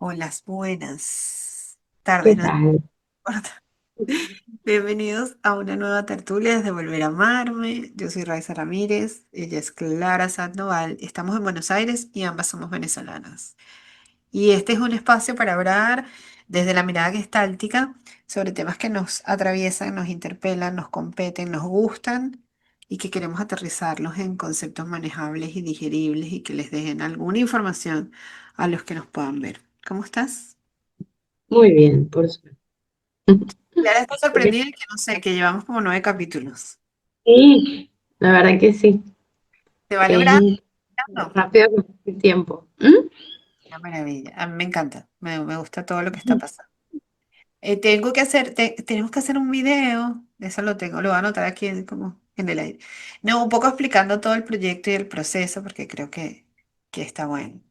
Hola, buenas ¿Qué tardes, no tal? importa. Bienvenidos a una nueva tertulia desde Volver a Amarme. Yo soy Raiza Ramírez, ella es Clara Sandoval. Estamos en Buenos Aires y ambas somos venezolanas. Y este es un espacio para hablar desde la mirada gestáltica sobre temas que nos atraviesan, nos interpelan, nos competen, nos gustan y que queremos aterrizarlos en conceptos manejables y digeribles y que les dejen alguna información a los que nos puedan ver. ¿Cómo estás? Muy bien, por suerte. Clara está sorprendida que no sé, que llevamos como 9 capítulos. Sí, la verdad que sí. ¿Te va logrando? Es rápido con el tiempo. Una maravilla. A mí me encanta. Me gusta todo lo que está pasando. Tenemos que hacer un video. Eso lo voy a anotar aquí como en el aire. No, un poco explicando todo el proyecto y el proceso, porque creo que está bueno.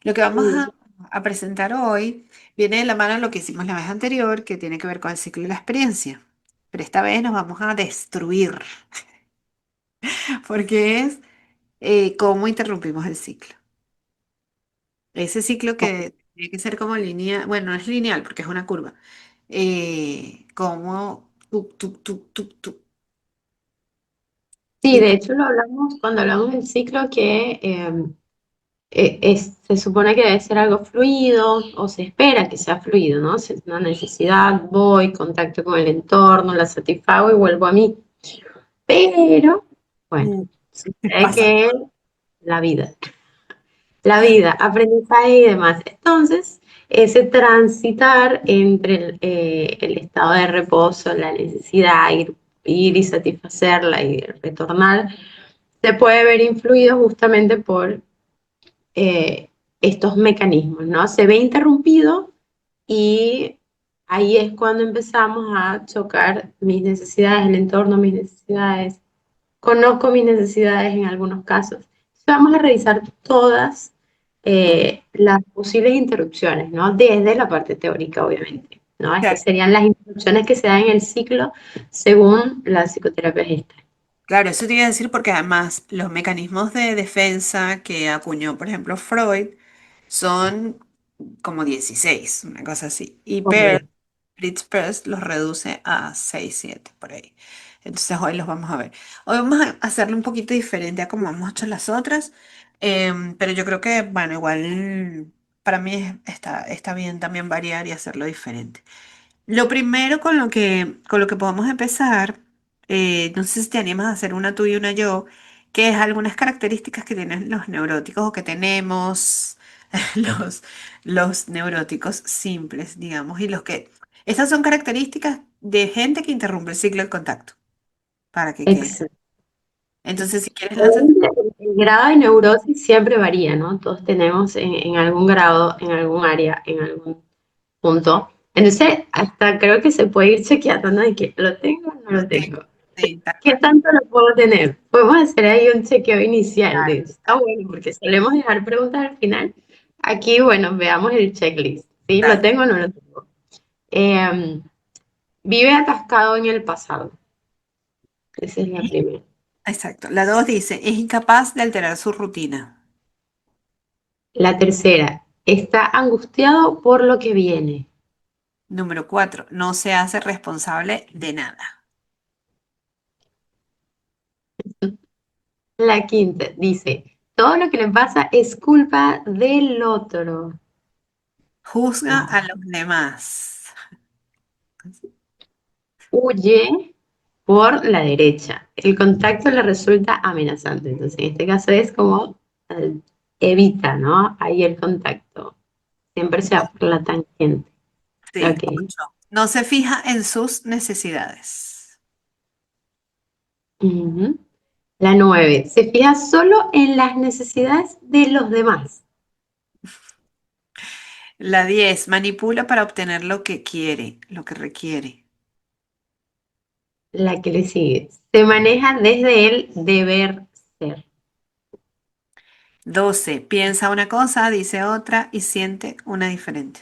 Lo que vamos Mm. a presentar hoy viene de la mano de lo que hicimos la vez anterior, que tiene que ver con el ciclo de la experiencia. Pero esta vez nos vamos a destruir, porque es cómo interrumpimos el ciclo. Ese ciclo que tiene que ser como lineal, bueno, no es lineal porque es una curva. Como tuk, tuk, tuk, tuk, tuk. Sí, Y de hecho lo hablamos cuando hablamos del ciclo que se supone que debe ser algo fluido o se espera que sea fluido, ¿no? Si es una necesidad, voy, contacto con el entorno, la satisfago y vuelvo a mí. Pero, bueno, mm, sucede pasa. que la vida, aprendizaje y demás. Entonces, ese transitar entre el estado de reposo, la necesidad, ir y satisfacerla y retornar, se puede ver influido justamente por eh, estos mecanismos, ¿no? Se ve interrumpido y ahí es cuando empezamos a chocar mis necesidades, el entorno, mis necesidades. Conozco mis necesidades en algunos casos. Vamos a revisar todas las posibles interrupciones, ¿no? Desde la parte teórica, obviamente, ¿no? Estas Claro, serían las interrupciones que se dan en el ciclo según la psicoterapia gestal. claro, eso te iba a decir porque además los mecanismos de defensa que acuñó, por ejemplo, Freud, son como 16, una cosa así. Y Correcto. Fritz Perls los reduce a 6, 7, por ahí. Entonces hoy los vamos a ver. Hoy vamos a hacerlo un poquito diferente a como hemos hecho las otras, pero yo creo que, bueno, igual para mí está bien también variar y hacerlo diferente. Lo primero con lo que podemos empezar, no sé si te animas a hacer una tú y una yo, que es algunas características que tienen los neuróticos o que tenemos los, los neuróticos simples, digamos, y los que... Estas son características de gente que interrumpe el ciclo de contacto, para que quede. Exacto. Entonces, si quieres, lánzate. Obviamente, el grado de neurosis siempre varía, ¿no? Todos tenemos en algún grado, en algún área, en algún punto. Entonces, hasta creo que se puede ir chequeando, ¿no? De que lo tengo o no Lo lo tengo. tengo. Sí, tal ¿Qué cual. tanto lo puedo tener? Podemos hacer ahí un chequeo inicial de Claro, eso. Está bueno, porque solemos dejar preguntas al final. Aquí, bueno, veamos el checklist. ¿Sí? ¿Lo tal. tengo o no lo tengo? Eh, Vive atascado en el pasado. Esa es la primera. Exacto. La dos dice, es incapaz de alterar su rutina. La tercera, está angustiado por lo que viene. Número 4, no se hace responsable de nada. La quinta dice, todo lo que le pasa es culpa del otro. Juzga a Wow. los demás. Huye por la derecha. El contacto le resulta amenazante. Entonces, en este caso es como eh, evita, ¿no? Ahí el contacto. Siempre se va por la tangente. Sí, Ok. 8. No se fija en sus necesidades. Ujú. La 9. Se fija solo en las necesidades de los demás. La 10, manipula para obtener lo que quiere, lo que requiere. La que le sigue. Se maneja desde el deber ser. 12, piensa una cosa, dice otra y siente una diferente.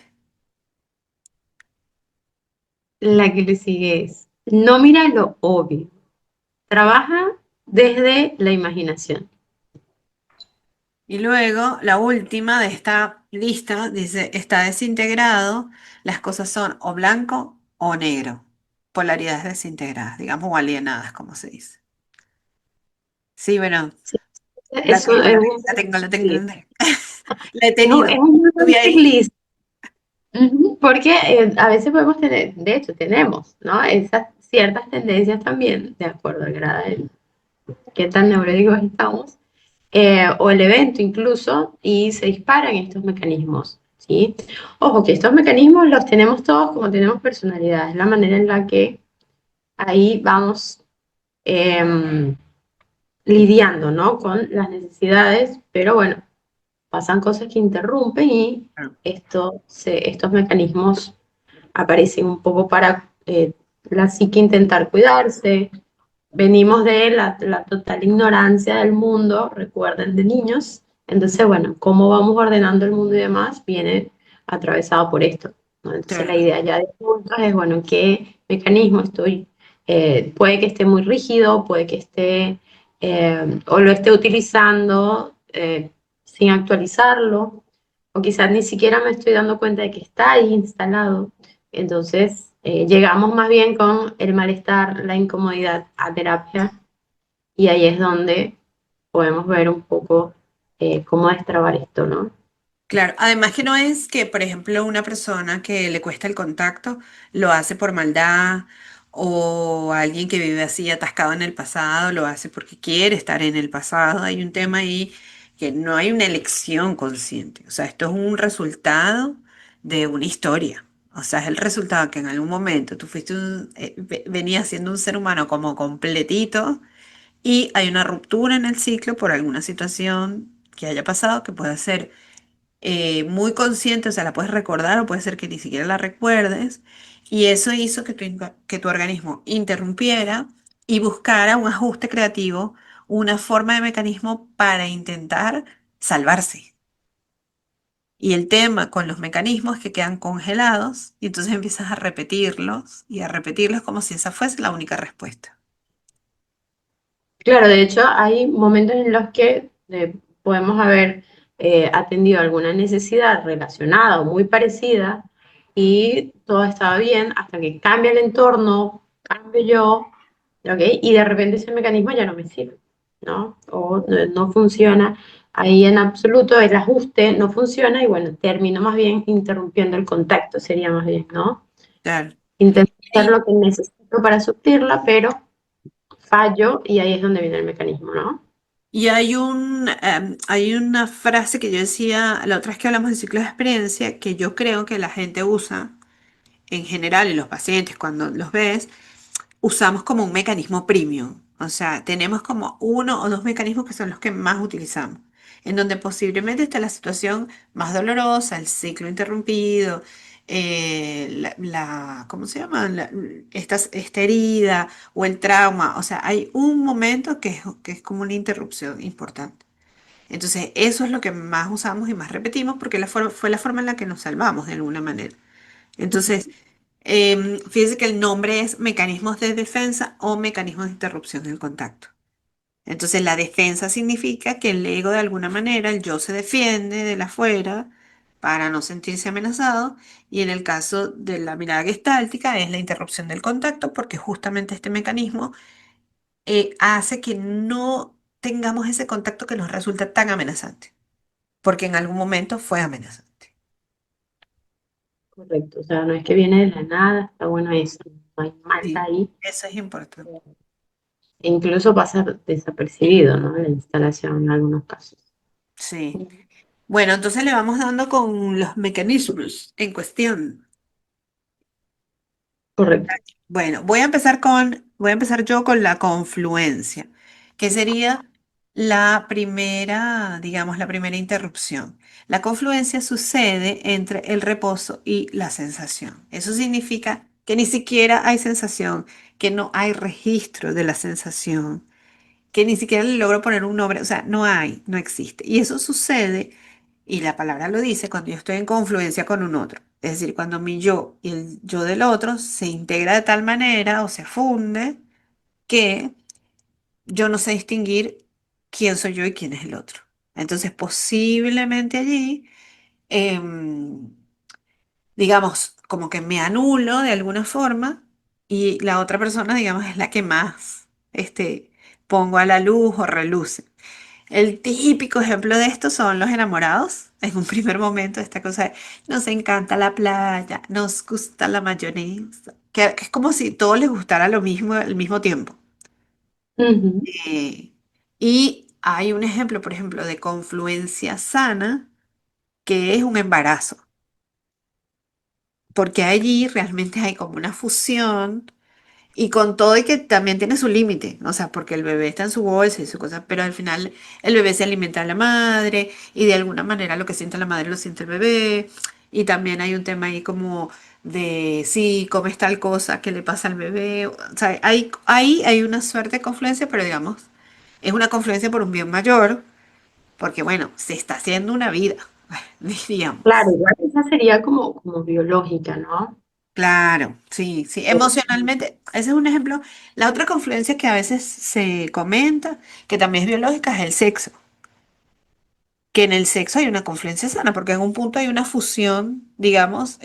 La que le sigue es, no mira lo obvio, trabaja desde la imaginación. Y luego, la última de esta lista dice, está desintegrado, las cosas son o blanco o negro, polaridades desintegradas, digamos, o alienadas, como se dice. Sí, bueno, Sí, la eso tengo, es la tengo, un la tengo, la tengo, checklist. la tengo. La he Es tenido, un muy buen estuve ahí. checklist. Ujú, porque a veces podemos tener, de hecho tenemos, ¿no? Esas ciertas tendencias también, de acuerdo al grado de qué tan neuróticos estamos, o el evento incluso, y se disparan estos mecanismos, ¿sí? Ojo, que estos mecanismos los tenemos todos como tenemos personalidad, es la manera en la que ahí vamos em, lidiando, ¿no? Con las necesidades, pero bueno, pasan cosas que interrumpen y estos mecanismos aparecen un poco para la psique intentar cuidarse. Venimos de la total ignorancia del mundo, recuerden, de niños. Entonces, bueno, cómo vamos ordenando el mundo y demás viene atravesado por esto, ¿no? Entonces, la Claro. idea ya de adultos es, bueno, ¿qué mecanismo estoy? Puede que esté muy rígido, puede que esté, o lo esté utilizando sin actualizarlo, o quizás ni siquiera me estoy dando cuenta de que está ahí instalado. Entonces, llegamos más bien con el malestar, la incomodidad a terapia y ahí es donde podemos ver un poco cómo destrabar esto, ¿no? Claro, además que no es que, por ejemplo, una persona que le cuesta el contacto lo hace por maldad o alguien que vive así atascado en el pasado lo hace porque quiere estar en el pasado. Hay un tema ahí que no hay una elección consciente. O sea, esto es un resultado de una historia. O sea, es el resultado que en algún momento tú fuiste venías siendo un ser humano como completito y hay una ruptura en el ciclo por alguna situación que haya pasado que puede ser muy consciente, o sea, la puedes recordar o puede ser que ni siquiera la recuerdes, y eso hizo que que tu organismo interrumpiera y buscara un ajuste creativo, una forma de mecanismo para intentar salvarse. Y el tema con los mecanismos es que quedan congelados y entonces empiezas a repetirlos y a repetirlos como si esa fuese la única respuesta. Claro, de hecho, hay momentos en los que podemos haber atendido alguna necesidad relacionada o muy parecida y todo estaba bien hasta que cambia el entorno, cambio yo, ¿ok? Y de repente ese mecanismo ya no me sirve, ¿no? O no funciona ahí en absoluto, el ajuste no funciona y bueno, termino más bien interrumpiendo el contacto, sería más bien, ¿no? Claro. Intento hacer Y lo que necesito para suplirla, pero fallo y ahí es donde viene el mecanismo, ¿no? y hay una frase que yo decía la otra vez que hablamos de ciclos de experiencia que yo creo que la gente usa en general y los pacientes cuando los ves, usamos como un mecanismo premium. O sea, tenemos como uno o dos mecanismos que son los que más utilizamos, en donde posiblemente está la situación más dolorosa, el ciclo interrumpido, ¿cómo se llama? Esta herida o el trauma. O sea, hay un momento que es como una interrupción importante. Entonces, eso es lo que más usamos y más repetimos porque fue la forma en la que nos salvamos de alguna manera. Entonces, fíjese que el nombre es mecanismos de defensa o mecanismos de interrupción del contacto. Entonces, la defensa significa que el ego de alguna manera, el yo se defiende del afuera para no sentirse amenazado. Y en el caso de la mirada gestáltica es la interrupción del contacto porque justamente este mecanismo hace que no tengamos ese contacto que nos resulta tan amenazante, porque en algún momento fue amenazante. Correcto, o sea, no es que viene de la nada, está bueno eso, no hay maldad Sí, ahí, eso es importante. e incluso pasa desapercibido, ¿no? La instalación en algunos casos. Sí. Bueno, entonces le vamos dando con los mecanismos en cuestión. Correcto, Bueno, voy a empezar yo con la confluencia, que sería la primera, digamos, la primera interrupción. La confluencia sucede entre el reposo y la sensación. Eso significa que ni siquiera hay sensación, que no hay registro de la sensación, que ni siquiera le logro poner un nombre, o sea, no hay, no existe. Y eso sucede, y la palabra lo dice, cuando yo estoy en confluencia con un otro. Es decir, cuando mi yo y el yo del otro se integra de tal manera o se funde que yo no sé distinguir quién soy yo y quién es el otro. Entonces, posiblemente allí, em, digamos, como que me anulo de alguna forma y la otra persona, digamos, es la que más pongo a la luz o reluce. El típico ejemplo de esto son los enamorados. En un primer momento, esta cosa de nos encanta la playa, nos gusta la mayonesa, que es como si todos les gustara lo mismo al mismo tiempo. Ujú. Eh, y hay un ejemplo, por ejemplo, de confluencia sana, que es un embarazo, porque allí realmente hay como una fusión. Y con todo y que también tiene su límite, o sea, porque el bebé está en su bolsa y su cosa, pero al final el bebé se alimenta de la madre y de alguna manera lo que siente la madre lo siente el bebé. Y también hay un tema ahí como de si comes tal cosa, ¿qué le pasa al bebé? O sea, ahí hay una suerte de confluencia, pero digamos, es una confluencia por un bien mayor, porque bueno, se está haciendo una vida, Claro, diríamos. igual esa sería como biológica, ¿no? Claro, sí, sí, emocionalmente, ese es un ejemplo. La otra confluencia que a veces se comenta, que también es biológica, es el sexo. Que en el sexo hay una confluencia sana, porque en un punto hay una fusión, digamos,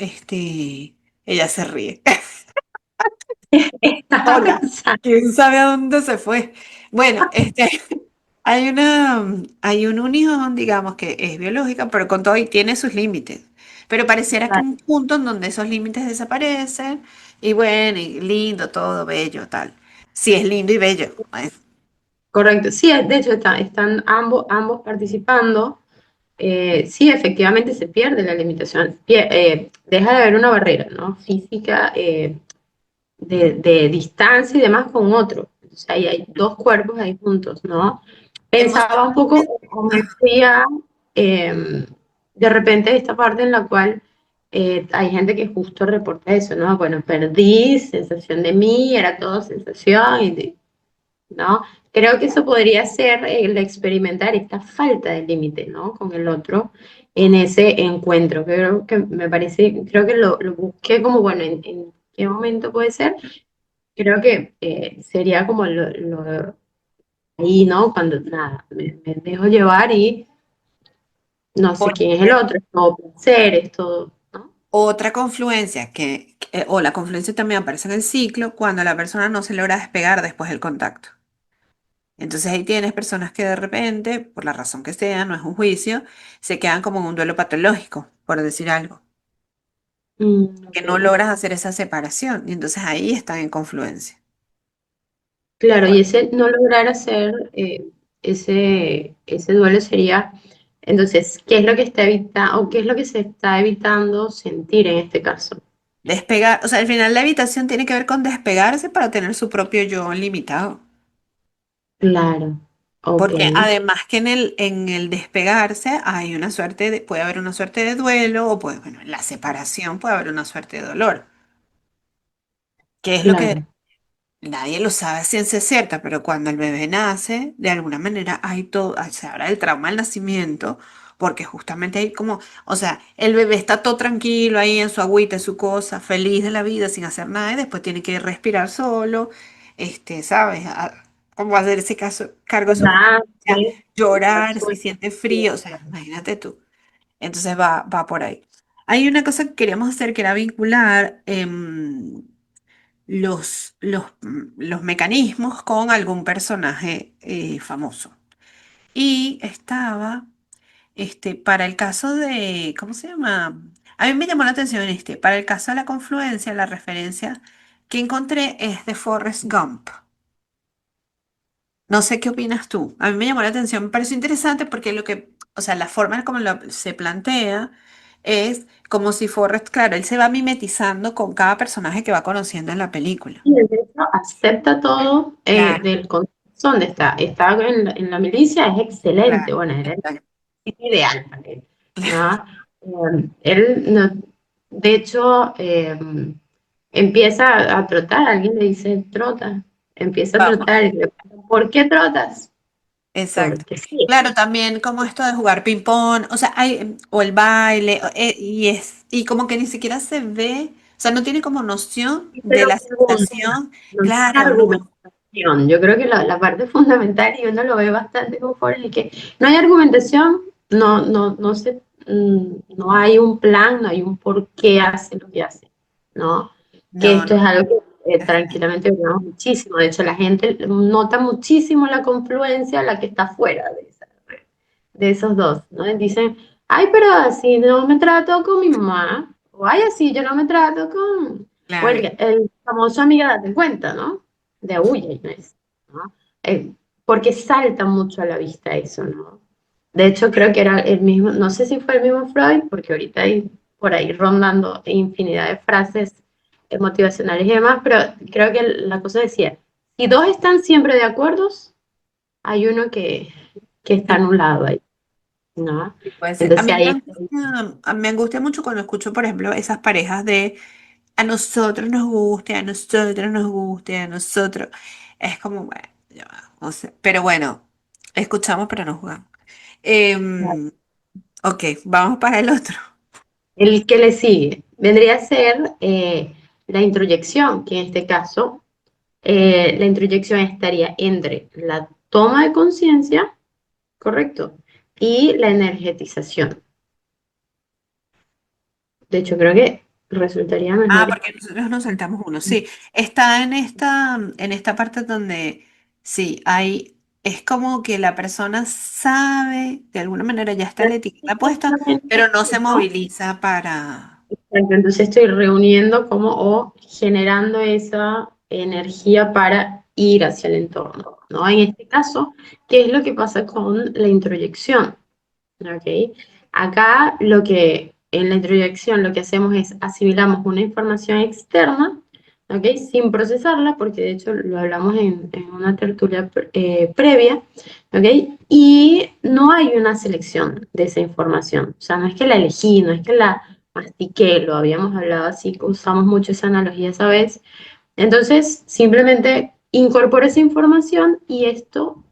ella se ríe. Estaba Hola, pensando, ¿quién sabe a dónde se fue? Bueno, hay una unión, digamos, que es biológica, pero con todo y tiene sus límites. Pero pareciera que un punto en donde esos límites desaparecen, y bueno, y lindo, todo bello, tal. Sí, es lindo y bello. correcto. Sí, de hecho están ambos participando. Sí, efectivamente se pierde la limitación. Deja de haber una barrera, ¿no? Física, de distancia y demás con otro. O sea, ahí hay dos cuerpos ahí juntos, ¿no? Pensaba un poco, Emocionalmente, o me fría, de repente esta parte en la cual hay gente que justo reporta eso, ¿no? Bueno, perdí sensación de mí, era todo sensación, ¿no? Creo que eso podría ser el experimentar esta falta de límite, ¿no? Con el otro en ese encuentro. Creo que me parece, creo que lo busqué como, bueno, en qué momento puede ser. Creo que sería como ahí, ¿no? Cuando nada, me dejo llevar y no sé por quién es el ejemplo, otro, es todo placer, es todo, ¿no? otra confluencia o la confluencia también aparece en el ciclo cuando la persona no se logra despegar después del contacto. Entonces ahí tienes personas que de repente, por la razón que sea, no es un juicio, se quedan como en un duelo patológico, por decir algo, que Ok. no logras hacer esa separación y entonces ahí están en confluencia. Claro, y ese no lograr hacer ese duelo sería, entonces, ¿qué es lo que está evitando o qué es lo que se está evitando sentir en este caso? Despegar, o sea, al final la evitación tiene que ver con despegarse para tener su propio yo limitado. Claro, ok, Porque además que en el despegarse hay una suerte puede haber una suerte de duelo o puede, bueno, en la separación puede haber una suerte de dolor, que es lo que claro. nadie lo sabe a ciencia cierta, pero cuando el bebé nace, de alguna manera hay todo, se habla del trauma del nacimiento, porque justamente hay como, o sea, el bebé está todo tranquilo ahí en su agüita, en su cosa, feliz de la vida, sin hacer nada, y después tiene que respirar solo, ¿sabes? Como hacerse cargo de su ¿Verdad? conciencia, Sí, estar llorar si suelto. siente frío, o sea, imagínate tú. Entonces va por ahí. Hay una cosa que queríamos hacer que era vincular. Los mecanismos con algún personaje famoso. Y estaba, para el caso de, ¿cómo se llama? A mí me llamó la atención para el caso de la confluencia, la referencia que encontré es de Forrest Gump. No sé qué opinas tú. A mí me llamó la atención, me pareció interesante porque o sea, la forma en como se plantea es como si Forrest, claro, él se va mimetizando con cada personaje que va conociendo en la película. Y de hecho acepta todo Claro, del contexto donde está. Está en la milicia, es excelente. claro, Bueno, era el exacto. sitio ideal para él, ¿no? Él, de hecho, empieza a trotar. Alguien le dice, trota. Empieza a Vamos, trotar. Y le preguntan, ¿por qué trotas? exacto. Porque sí. Claro, también como esto de jugar ping-pong, o sea, o el baile, y como que ni siquiera se ve, o sea, no tiene como noción Y se de lo la pregunta, sensación, no está claro, no, argumentando. Yo creo que la parte fundamental, y uno lo ve bastante con Forel, es que no hay argumentación, no hay un plan, no hay un por qué hace lo que hace, ¿no? Que No, esto no. es algo que Es- tranquilamente vemos muchísimo. De hecho, la gente nota muchísimo la confluencia, la que está fuera de esa red, de esos dos, ¿no? Dicen, ay, pero así no me trato con mi mamá, o ay, así yo no me trato con, o Claro. el famoso amiga date cuenta, ¿no? De uy, ¿no? Porque salta mucho a la vista eso, ¿no? De hecho, creo que era el mismo, no sé si fue el mismo Freud, porque ahorita hay por ahí rondando infinidad de frases motivacionales y demás, pero creo que la cosa decía, si dos están siempre de acuerdo, hay uno que está Sí, anulado ahí, ¿no? sí puede ser. A Entonces mí ahí me angustia mucho cuando escucho, por ejemplo, esas parejas de a nosotros nos guste, a nosotros nos guste, a nosotros. Es como, bueno, ya va, o sea, pero bueno, escuchamos pero no jugamos. Em, ok, vamos para el otro. el que le sigue vendría a ser la introyección, que en este caso la introyección estaría entre la toma de conciencia, correcto, y la energetización. De hecho, creo que resultaría Ah, mejor. porque nosotros nos saltamos uno. Sí, está en esta parte donde sí, hay, es como que la persona sabe, de alguna manera ya está la etiqueta puesta, pero no se ¿No? moviliza para... Exacto, entonces estoy reuniendo como o generando esa energía para ir hacia el entorno, ¿no? En este caso, ¿qué es lo que pasa con la introyección? ¿Ok? Acá en la introyección lo que hacemos es asimilamos una información externa, ¿ok? Sin procesarla, porque de hecho lo hablamos en una tertulia previa, ¿ok? Y no hay una selección de esa información, o sea, no es que la elegí, no es que la mastiqué, lo habíamos hablado así, que usamos mucho esa analogía esa vez. Entonces, simplemente incorporo esa información y esto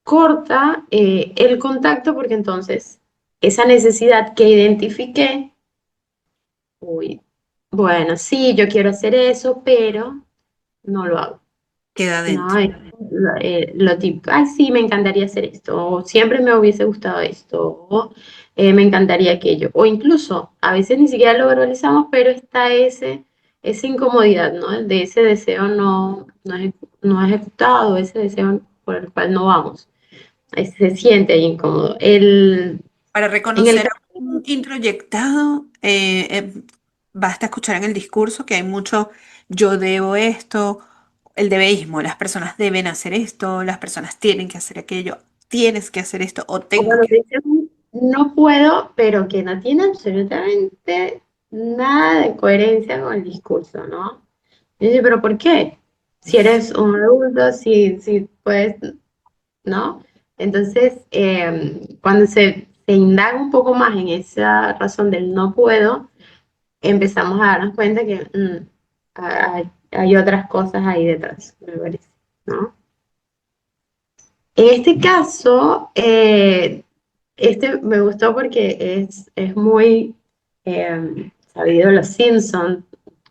corta el contacto porque entonces esa necesidad que identifiqué, uy, bueno, sí, yo quiero hacer eso, pero no lo hago. Queda No, adentro. lo típico, ay, sí, me encantaría hacer esto, o siempre me hubiese gustado esto, o me encantaría aquello, o incluso a veces ni siquiera lo verbalizamos, pero está esa incomodidad, ¿no? De ese deseo no ejecutado, ese deseo por el cual no vamos. Se siente ahí incómodo. Para En el reconocer a un introyectado, basta escuchar en el discurso que hay mucho yo debo esto, el debeísmo, las personas deben hacer esto, las personas tienen que hacer aquello, tienes que hacer esto o o tengo cuando te que. dicen no puedo, pero que no tiene absolutamente nada de coherencia con el discurso, ¿no? Y dice, pero ¿por qué? Si eres un adulto, si puedes, ¿no? Entonces, cuando se indaga un poco más en esa razón del no puedo, empezamos a darnos cuenta que hay otras cosas ahí detrás, me parece, ¿no? En este caso, este me gustó porque es muy sabido los Simpsons,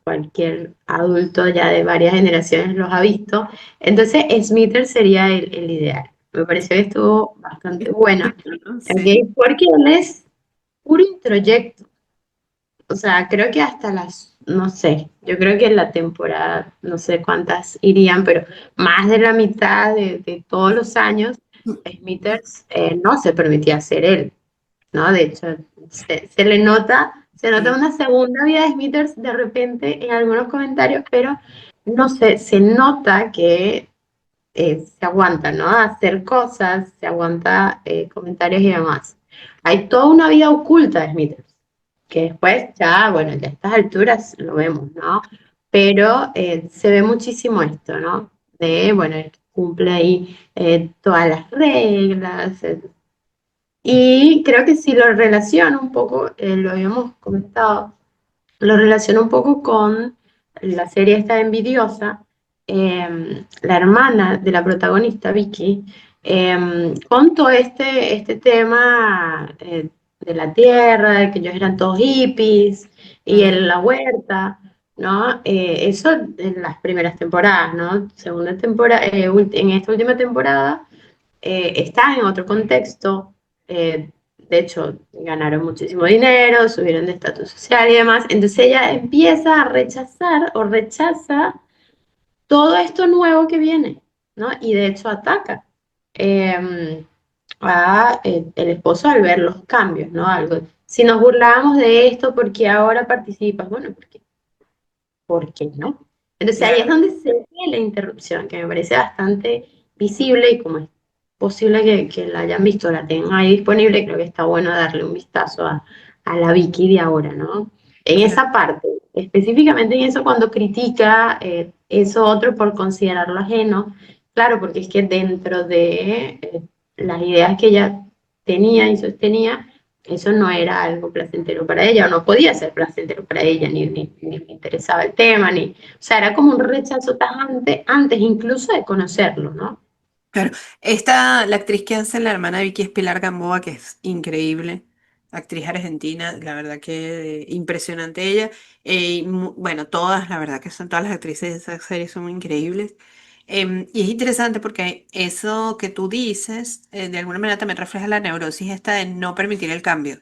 cualquier adulto ya de varias generaciones los ha visto. Entonces, Smithers sería el ideal. Me pareció que estuvo bastante buena, ¿No? Sí. ¿ok? Porque él es puro introyecto. O sea, creo que hasta no sé, yo creo que en la temporada, no sé cuántas irían, pero más de la mitad de todos los años, Smithers no se permitía ser él, ¿no? De hecho, se nota Sí. una segunda vida de Smithers de repente en algunos comentarios, pero no sé, se nota que se aguanta, ¿no? Hacer cosas, se aguanta comentarios y demás. Hay toda una vida oculta de Smithers que después ya, bueno, ya a estas alturas lo vemos, ¿no? Pero se ve muchísimo esto, ¿no? De, bueno, él cumple ahí todas las reglas. Y creo que si lo relaciona un poco, lo habíamos comentado, lo relaciono un poco con la serie esta Envidiosa, la hermana de la protagonista, Vicky, con todo este tema de la tierra, de que ellos eran todos hippies y Mm. en la huerta. ¿no? Eso en las primeras temporadas, ¿no? Segunda temporada, en esta última temporada está en otro contexto. De hecho, ganaron muchísimo dinero, subieron de estatus social y demás. Entonces ella empieza a rechazar o rechaza todo esto nuevo que viene, ¿no? Y de hecho ataca eh, a el esposo al ver los cambios, ¿no? Algo. Si nos burlábamos de esto, ¿por qué ahora participas? Bueno, ¿por qué no? Entonces ahí es Claro. donde se ve la interrupción, que me parece bastante visible y como es posible que la hayan visto, la tengan ahí disponible, creo que está bueno darle un vistazo a la Vicky de ahora, ¿no? En Claro. esa parte, específicamente en eso cuando critica eso otro por considerarlo ajeno, claro, porque es que dentro de las ideas que ella tenía y sostenía, eso no era algo placentero para ella, o no podía ser placentero para ella, ni le interesaba el tema, o sea, era como un rechazo tajante antes incluso de conocerlo, ¿no? Claro, la actriz que hace la hermana de Vicky es Pilar Gamboa, que es increíble, actriz argentina, la verdad que impresionante ella. Bueno, todas, la verdad que son todas las actrices de esa serie son increíbles. Y es interesante porque eso que tú dices, de alguna manera también refleja la neurosis esta de no permitir el cambio.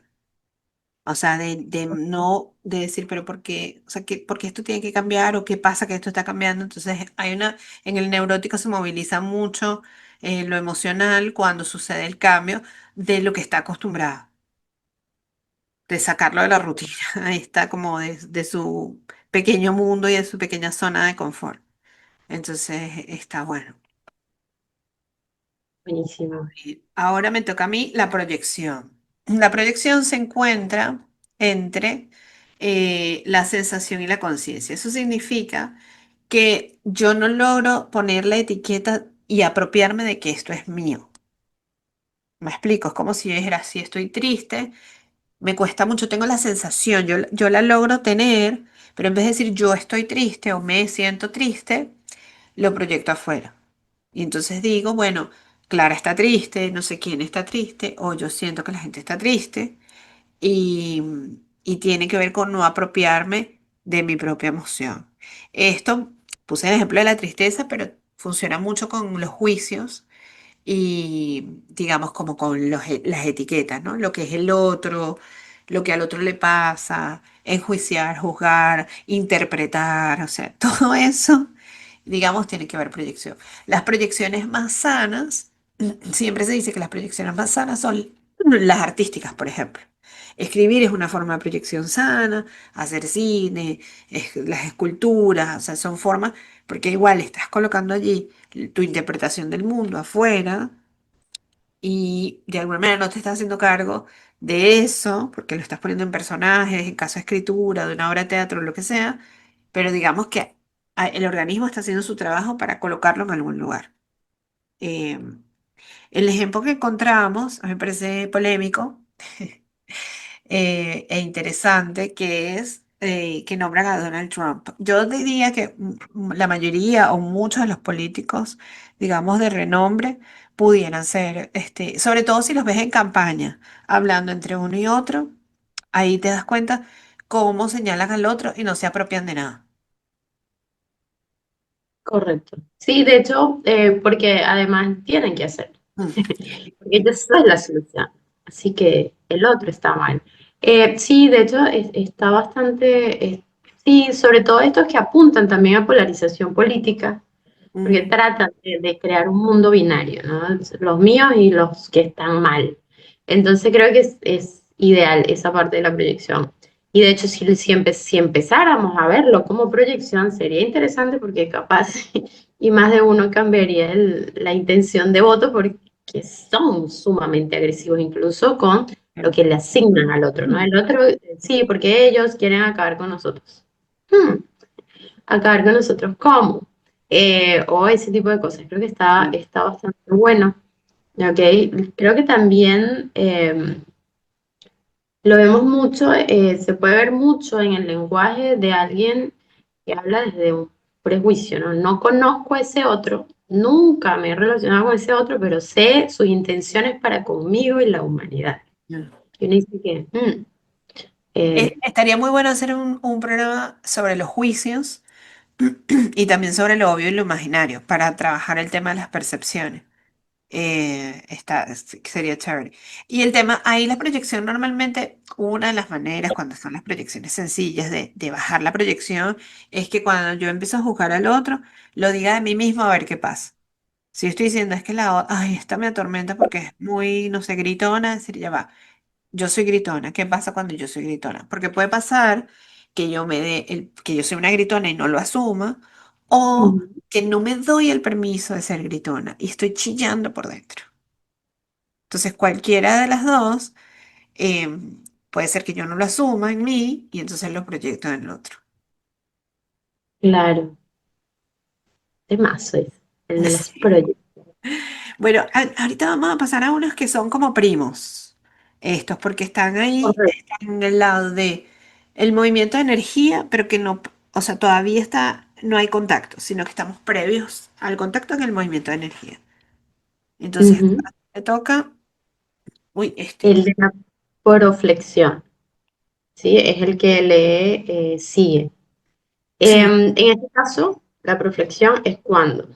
O sea, de no, de decir, pero ¿por qué? O sea, ¿por qué esto tiene que cambiar? ¿O qué pasa que esto está cambiando? Entonces, en el neurótico se moviliza mucho lo emocional cuando sucede el cambio de lo que está acostumbrado, de sacarlo de la rutina. Ahí está como de su pequeño mundo y de su pequeña zona de confort. Entonces, está bueno. Buenísimo. Y ahora me toca a mí la proyección. La proyección se encuentra entre la sensación y la conciencia. Eso significa que yo no logro poner la etiqueta y apropiarme de que esto es mío. Me explico, es como si yo dijera, si estoy triste, me cuesta mucho, tengo la sensación, yo la logro tener, pero en vez de decir yo estoy triste o me siento triste, lo proyecto afuera. Y entonces digo, bueno, Clara está triste, no sé quién está triste, o yo siento que la gente está triste, y, y tiene que ver con no apropiarme de mi propia emoción. Esto puse el ejemplo de la tristeza, pero funciona mucho con los juicios y digamos como con las etiquetas, ¿no? Lo que es el otro, lo que al otro le pasa, enjuiciar, juzgar, interpretar, o sea, todo eso, digamos, tiene que ver proyección. Las proyecciones más sanas, siempre se dice que las proyecciones más sanas son las artísticas, por ejemplo. Escribir es una forma de proyección sana, hacer cine, las esculturas, o sea, son formas, porque igual estás colocando allí tu interpretación del mundo afuera y de alguna manera no te estás haciendo cargo de eso, porque lo estás poniendo en personajes, en caso de escritura, de una obra de teatro, lo que sea, pero digamos que el organismo está haciendo su trabajo para colocarlo en algún lugar. Eh, el ejemplo que encontramos, a mí me parece polémico, e interesante, que es que nombran a Donald Trump. Yo diría que la mayoría o muchos de los políticos, digamos, de renombre, pudieran ser, sobre todo si los ves en campaña, hablando entre uno y otro, ahí te das cuenta cómo señalan al otro y no se apropian de nada. Correcto. Sí, de hecho, porque además tienen que hacerlo. Mm, Porque esa es la solución. Así que el otro está mal. Sí, de hecho, está bastante. Sí, sobre todo estos que apuntan también a polarización política, porque mm, tratan de crear un mundo binario, ¿no? Los míos y los que están mal. Entonces creo que es ideal esa parte de la proyección. Y de hecho, si empezáramos a verlo como proyección, sería interesante porque capaz y más de uno cambiaría la intención de voto porque son sumamente agresivos incluso con lo que le asignan al otro, ¿no? El otro, sí, porque ellos quieren acabar con nosotros. Hmm, acabar con nosotros, ¿cómo? O ese tipo de cosas. Creo que mm, está bastante bueno. ¿Ok? Creo que también lo vemos mucho, se puede ver mucho en el lenguaje de alguien que habla desde un prejuicio, ¿no? No conozco a ese otro, nunca me he relacionado con ese otro, pero sé sus intenciones para conmigo y la humanidad. mm. Y uno dice que, Estaría muy bueno hacer un programa sobre los juicios y también sobre lo obvio y lo imaginario para trabajar el tema de las percepciones. Sería chévere. Y el tema, ahí la proyección normalmente, una de las maneras cuando son las proyecciones sencillas de bajar la proyección es que cuando yo empiezo a juzgar al otro, lo diga de mí mismo a ver qué pasa. Si yo estoy diciendo es que ay, esta me atormenta porque es muy, no sé, gritona, decir, ya va, yo soy gritona, ¿qué pasa cuando yo soy gritona? Porque puede pasar que yo que yo soy una gritona y no lo asuma, o Ujú. que no me doy el permiso de ser gritona y estoy chillando por dentro. Entonces, cualquiera de las dos, puede ser que yo no lo asuma en mí y entonces lo proyecto en el otro. Claro, temazo es, el de las Sí. proyectos. Bueno, ahorita vamos a pasar a unos que son como primos, estos, porque están ahí, Correcto. están en el lado de el movimiento de energía, pero que no, o sea, todavía no hay contacto, sino que estamos previos al contacto en el movimiento de energía. Entonces, Ujú. me toca, uy, El de la proflexión, ¿sí? Es el que le sigue. sí, En este caso, la proflexión es cuando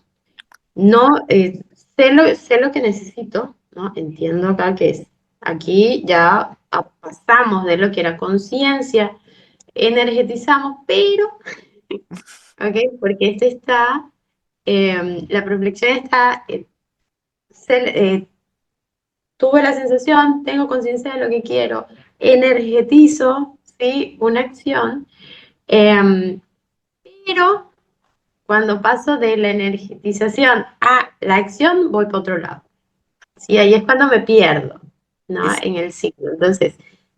no sé lo que necesito, ¿no? Entiendo acá que es, aquí ya pasamos de lo que era conciencia, energetizamos, pero, ¿ok? Porque este está, la proflexión está, tuve la sensación, tengo conciencia de lo que quiero, energetizo, ¿sí? Una acción, eh, pero cuando paso de la energetización a la acción, voy para otro lado. Sí, ahí es cuando me pierdo, ¿no? es, En el ciclo. Entonces,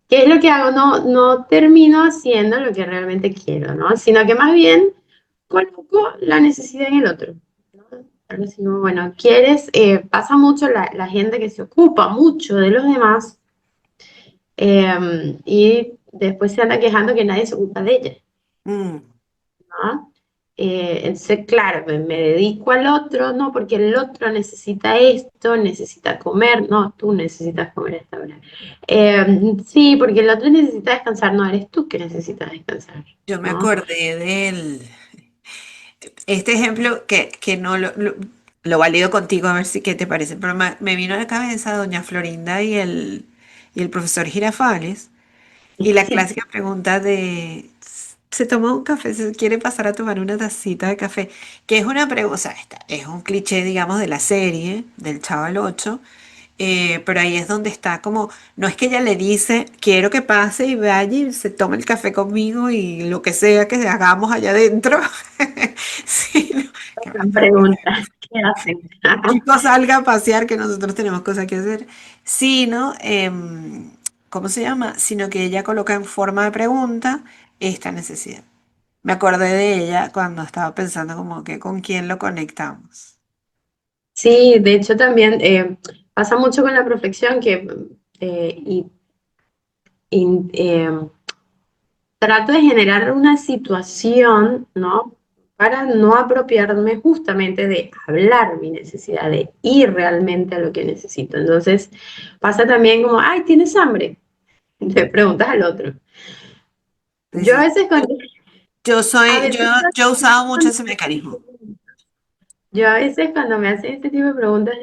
¿qué es lo que hago? No, no termino haciendo lo que realmente quiero, ¿no? Sino que más bien coloco la necesidad en el otro, ¿no? Algo así como, bueno, pasa mucho la gente que se ocupa mucho de los demás y después se anda quejando que nadie se ocupa de ella, mm, ¿no? Entonces, claro, me dedico al otro, no, porque el otro necesita esto, necesita comer, no, tú necesitas comer a esta hora. Sí, porque el otro necesita descansar, no, eres tú que necesitas descansar, yo me ¿no? acordé este ejemplo que no lo valido contigo a ver si qué te parece, pero me vino a la cabeza doña Florinda y el profesor Girafales y la clásica pregunta de ¿se toma un café? ¿Se quiere pasar a tomar una tacita de café? Que es una pregunta, o sea, es un cliché, digamos, de la serie del Chavo al 8, pero ahí es donde está como, no es que ella le dice, quiero que pase y vaya y se tome el café conmigo y lo que sea que hagamos allá adentro, sino que La pregunta, ¿qué hacen? chico salga a pasear, que nosotros tenemos cosas que hacer, sino, ¿cómo se llama? Sino que ella coloca en forma de pregunta esta necesidad. Me acordé de ella cuando estaba pensando como que con quién lo conectamos. Sí, de hecho también pasa mucho con la perfección que y, trato de generar una situación, ¿no? Para no apropiarme justamente de hablar mi necesidad, de ir realmente a lo que necesito. Entonces, pasa también como, ay, ¿tienes hambre? Le preguntas al otro. Sí, Yo a sí. veces cuando, Yo a soy, yo, veces yo he usado mucho cuando- ese mecanismo. yo a veces cuando me hacen este tipo de preguntas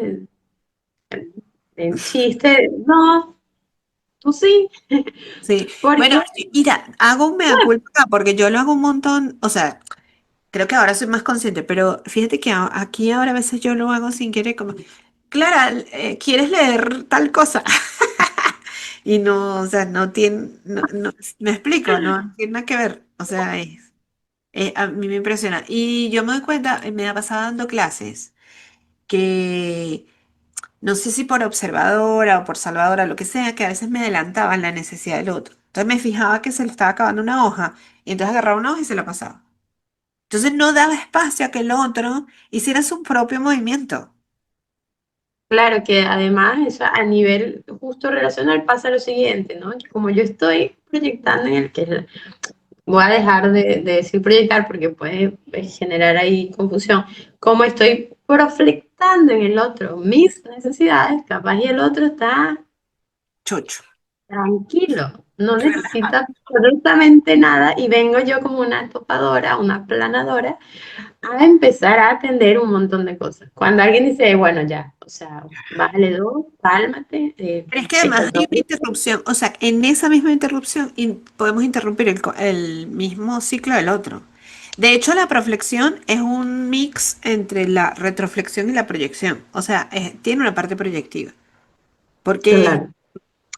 en chiste, no, tú sí, Sí. Bueno, porque, mira, hago un mea culpa acá porque yo lo hago un montón, o sea, creo que ahora soy más consciente, pero fíjate que aquí ahora a veces yo lo hago sin querer, como, Clara, ¿quieres leer tal cosa? Y no, o sea, no tiene, me explico, no tiene nada que ver, o sea, a mí me impresiona. Y yo me doy cuenta, me ha pasado dando clases, que no sé si por observadora o por salvadora, lo que sea, que a veces me adelantaba en la necesidad del otro. Entonces me fijaba que se le estaba acabando una hoja y entonces agarraba una hoja y se la pasaba. Entonces no daba espacio a que el otro hiciera su propio movimiento. claro que además eso a nivel justo relacional pasa lo siguiente, ¿no? Que como yo estoy proyectando en el que voy a dejar de decir proyectar porque puede generar ahí confusión, como estoy proflectando en el otro mis necesidades, capaz y el otro está Chocho. tranquilo, no relajado. necesitas absolutamente nada y vengo yo como una topadora, una planadora a empezar a atender un montón de cosas. Cuando alguien dice, bueno, ya, o sea, bájale dos, cálmate, Pero es que está además hay todo una bien. interrupción, o sea, en esa misma interrupción podemos interrumpir el mismo ciclo del otro. De hecho, la proflexión es un mix entre la retroflexión y la proyección, o sea, tiene una parte proyectiva, porque Claro.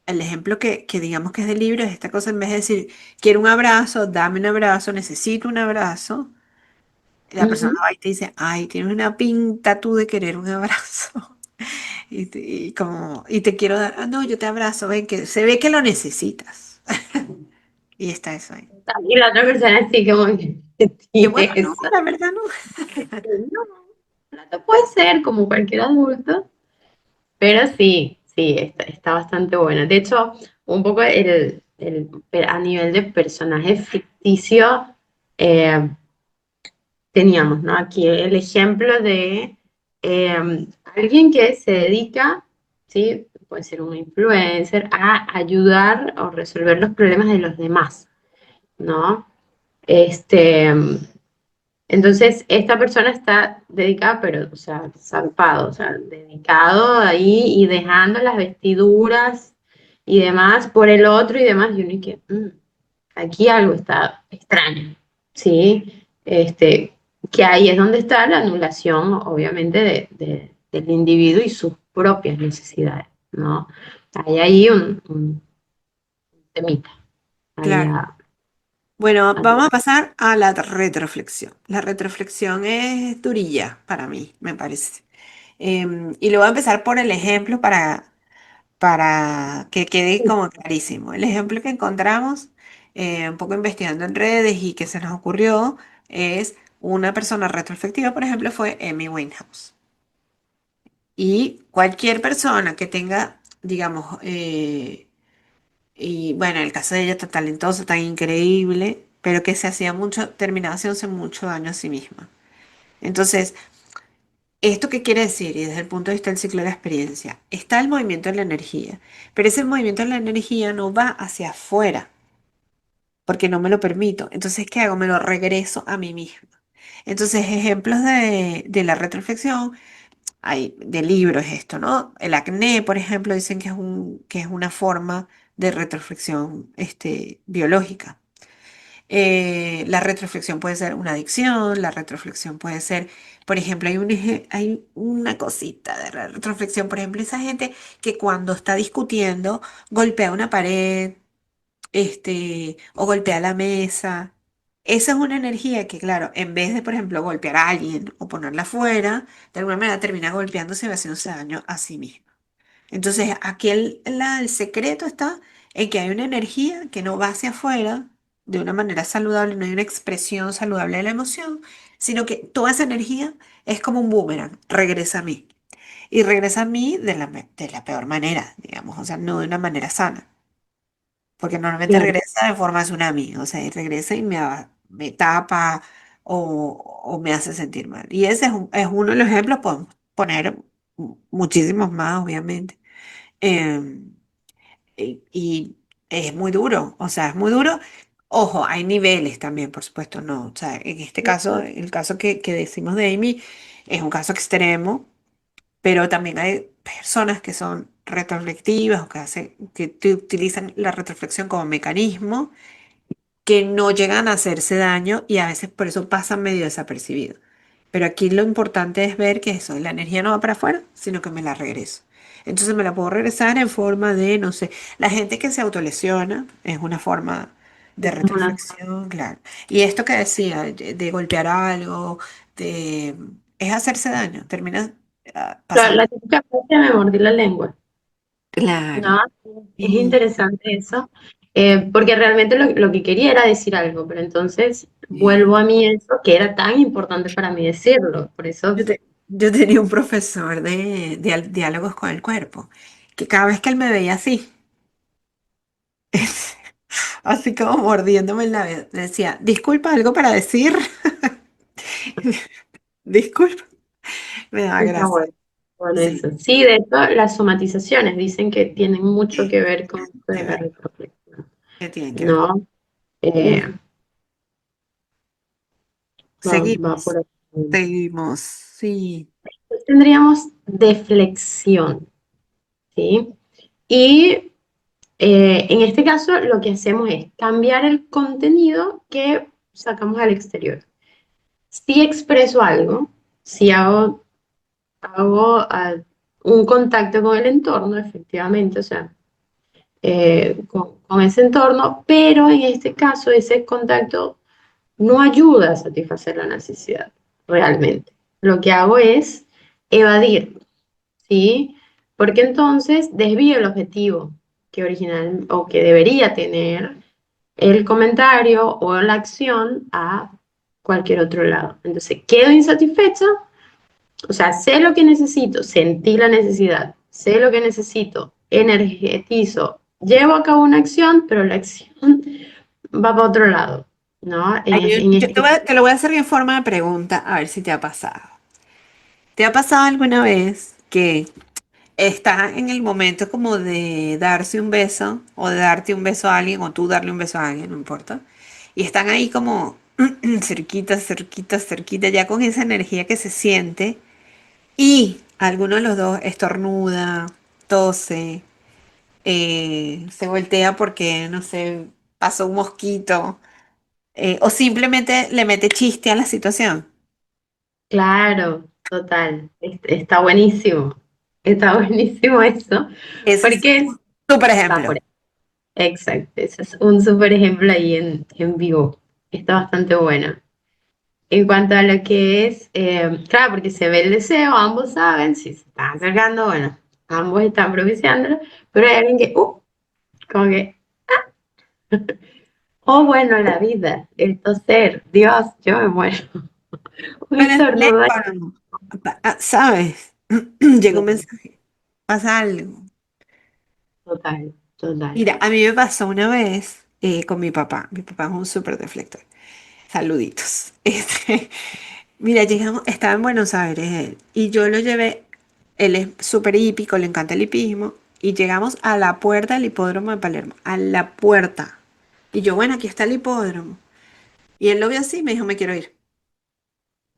el ejemplo que digamos que es del libro es esta cosa, en vez de decir, quiero un abrazo, dame un abrazo, necesito un abrazo, la persona Ujú. va y te dice, ay, tienes una pinta tú de querer un abrazo. Y te quiero dar, ah, no, yo te abrazo, ven que se ve que lo necesitas. Y está eso ahí. Y la otra persona así como que Y yo, bueno, no, tiesa. la verdad no. No, plato puede ser como cualquier adulto, pero sí, sí, está bastante bueno. De hecho, un poco a nivel de personaje ficticio, eh, teníamos, ¿no? Aquí el ejemplo de alguien que se dedica, ¿sí? Puede ser un influencer, a ayudar o resolver los problemas de los demás, ¿no? Este, entonces, esta persona está dedicada, pero, o sea, zarpado, o sea, dedicado ahí y dejando las vestiduras y demás por el otro y demás. Y uno y que, aquí algo está extraño, ¿sí? Que ahí es donde está la anulación, obviamente, del individuo y sus propias necesidades, ¿no? Hay ahí un temita, ahí Claro. a, Bueno, a vamos a pasar a la retroflexión. La retroflexión es durilla para mí, me parece. Y lo voy a empezar por el ejemplo para que quede como clarísimo. El ejemplo que encontramos, un poco investigando en redes y que se nos ocurrió, es una persona retrospectiva, por ejemplo, fue Amy Winehouse. Y cualquier persona que tenga, digamos, y bueno, el caso de ella tan talentosa, tan increíble, pero que se hacía mucho, terminaba haciéndose mucho daño a sí misma. Entonces, ¿esto qué quiere decir? Y desde el punto de vista del ciclo de la experiencia, está el movimiento de la energía, pero ese movimiento de la energía no va hacia afuera, porque no me lo permito. Entonces, ¿qué hago? Me lo regreso a mí misma. Entonces, ejemplos de la retroflexión, hay de libros esto, ¿no? El acné, por ejemplo, dicen que es una forma de retroflexión biológica. La retroflexión puede ser una adicción, la retroflexión puede ser, por ejemplo, hay una cosita de la retroflexión, por ejemplo, esa gente que cuando está discutiendo golpea una pared, o golpea la mesa. Esa es una energía que, claro, en vez de, por ejemplo, golpear a alguien o ponerla afuera, de alguna manera termina golpeándose y haciéndose daño a sí mismo. Entonces, aquí el secreto está en que hay una energía que no va hacia afuera de una manera saludable, no hay una expresión saludable de la emoción, sino que toda esa energía es como un boomerang, regresa a mí. Y regresa a mí de la peor manera, digamos, o sea, no de una manera sana, porque normalmente claro. regresa de forma tsunami, o sea, y regresa y me tapa o me hace sentir mal. Y ese es uno de los ejemplos, podemos poner muchísimos más, obviamente. Em, y es muy duro, o sea, es muy duro. Ojo, hay niveles también, por supuesto, no. O sea, en este caso, el caso que decimos de Amy es un caso extremo, pero también hay personas que son retroflectivas o que utilizan la retroflexión como mecanismo que no llegan a hacerse daño y a veces por eso pasan medio desapercibido. Pero aquí lo importante es ver que eso, la energía no va para afuera, sino que me la regreso. Entonces me la puedo regresar en forma de, no sé, la gente que se autolesiona es una forma de Es una- retroflexión, claro. Y esto que decía, de golpear algo, de, es hacerse daño, termina la pasando. típica frase me mordí la lengua. Claro. No, es Y, interesante eso, porque realmente lo que quería era decir algo, pero entonces y vuelvo a mí eso que era tan importante para mí decirlo, por eso, yo tenía un profesor de diálogos con el cuerpo, que cada vez que él me veía así, así como mordiéndome el labio, decía, disculpa, algo para decir, disculpa, me daba está gracia. bueno. Por Sí, eso. Sí, de hecho, las somatizaciones dicen que tienen mucho que ver con esto de que la ver, retroflexión, que tienen que ver. ¿no? Eh, Mm, va por seguimos, ahí. seguimos, sí. Tendríamos deflexión, ¿sí? Y en este caso lo que hacemos es cambiar el contenido que sacamos al exterior. Si expreso algo, si hago un contacto con el entorno, efectivamente, o sea, con ese entorno, pero en este caso ese contacto no ayuda a satisfacer la necesidad realmente. Lo que hago es evadir, ¿sí? Porque entonces desvío el objetivo que original o que debería tener el comentario o la acción a cualquier otro lado. Entonces quedo insatisfecha, o sea, sé lo que necesito, sentí la necesidad, sé lo que necesito, energetizo, llevo a cabo una acción, pero la acción va para otro lado, ¿no? Ay, En yo este, te lo voy a hacer en forma de pregunta, a ver si te ha pasado. ¿Te ha pasado alguna vez que estás en el momento como de darse un beso o de darte un beso a alguien o tú darle un beso a alguien, no importa? Y están ahí como cerquita, cerquita, cerquita, ya con esa energía que se siente y alguno de los dos estornuda, tose, se voltea porque, no sé, pasó un mosquito o simplemente le mete chiste a la situación. claro, total, está buenísimo eso, Ese es porque un súper va ejemplo. por ahí. Exacto, ese es un súper ejemplo ahí en vivo, está bastante bueno. En cuanto a lo que es, claro, porque se ve el deseo, ambos saben, si se están acercando, bueno, ambos están propiciándolo, pero hay alguien que, como que, oh, bueno, la vida, el toser, Dios, yo me muero, un Con el estornudo, teléfono, ¿sabes? Llega un mensaje, pasa algo. total, total. Mira, a mí me pasó una vez con mi papá. Mi papá es un súper deflector. Saluditos. Mira, llegamos, estaba en Buenos Aires él, y yo lo llevé, él es súper hípico, le encanta el hipismo, y llegamos a la puerta del hipódromo de Palermo, a la puerta. Y yo, bueno, aquí está el hipódromo. Y él lo vio así y me dijo, me quiero ir.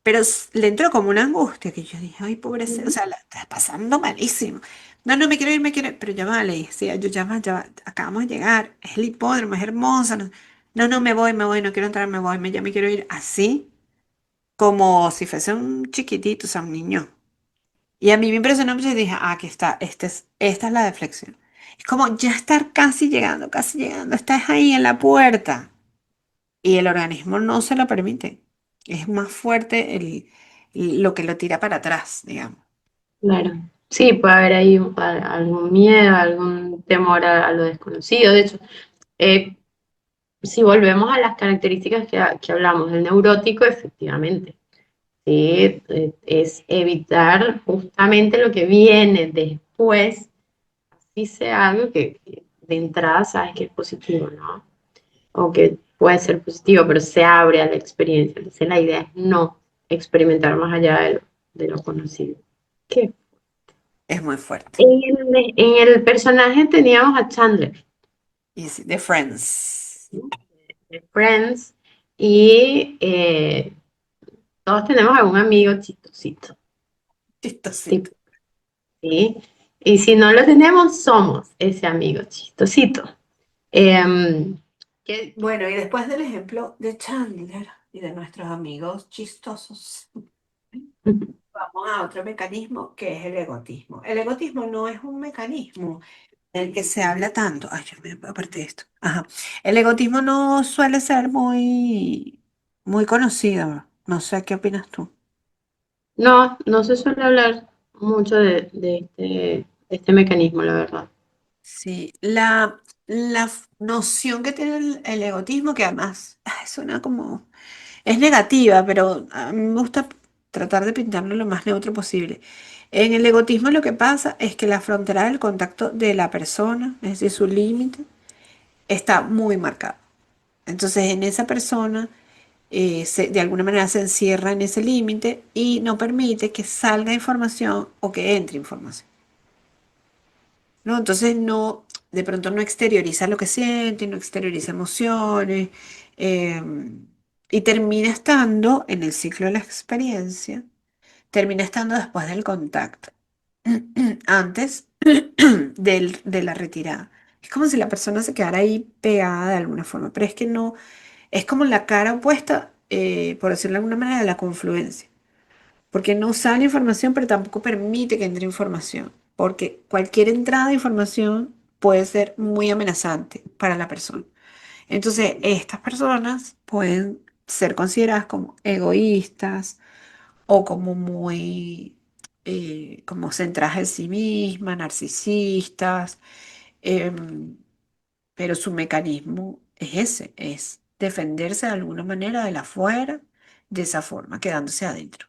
Pero le entró como una angustia que yo dije, ay, pobrecito, o Ujú. sea, la estás pasando malísimo. No, no me quiero ir, me quiero ir. Pero ya va, le decía, yo ya va, acabamos de llegar, es el hipódromo, es hermoso. No, no, no, me voy, no quiero entrar, ya me quiero ir. Así, como si fuese un chiquitito, o sea, un niño. Y a mí me impresionó mucho y dije, ah, aquí está, esta es la deflexión. Es como ya estar casi llegando, estás ahí en la puerta y el organismo no se lo permite. Es más fuerte lo que lo tira para atrás, digamos. Claro. Sí, puede haber ahí algún miedo, algún temor a lo desconocido. De hecho, eh, si volvemos a las características que hablamos del neurótico, efectivamente, sí, es evitar justamente lo que viene después, si sea algo que de entrada sabes que es positivo, ¿no? O que puede ser positivo, pero se abre a la experiencia. Entonces la idea es no experimentar más allá de lo conocido. ¿Qué? Es muy fuerte. En el personaje teníamos a Chandler, Y sí, de Friends. ¿no? De Friends, y todos tenemos algún amigo chistosito, Chistosito. tipo, ¿sí? Y si no lo tenemos, somos ese amigo chistosito. Em, que- Bueno, y después del ejemplo de Chandler y de nuestros amigos chistosos, vamos a otro mecanismo que es el egotismo. El egotismo no es un mecanismo del que se habla tanto. Ay, yo me aparté de esto. Ajá. El egotismo no suele ser muy conocido. No sé qué opinas tú. no, no se suele hablar mucho de este mecanismo, la verdad. Sí, noción que tiene el egotismo, que además suena como, es negativa, pero a mí me gusta tratar de pintarlo lo más neutro posible. En el egotismo lo que pasa es que la frontera del contacto de la persona, es decir, su límite, está muy marcado. Entonces, en esa persona de alguna manera se encierra en ese límite y no permite que salga información o que entre información, ¿no? Entonces no, de pronto no exterioriza lo que siente, no exterioriza emociones, y termina estando en el ciclo de la experiencia, termina estando después del contacto, antes de la retirada. Es como si la persona se quedara ahí pegada de alguna forma, pero es que no, es como la cara opuesta, por decirlo de alguna manera, de la confluencia. Porque no sale información, pero tampoco permite que entre información. Porque cualquier entrada de información puede ser muy amenazante para la persona. Entonces, estas personas pueden ser consideradas como egoístas o como muy, como centradas en sí mismas, narcisistas, em, pero su mecanismo es ese, es defenderse de alguna manera de la afuera, de esa forma, quedándose adentro.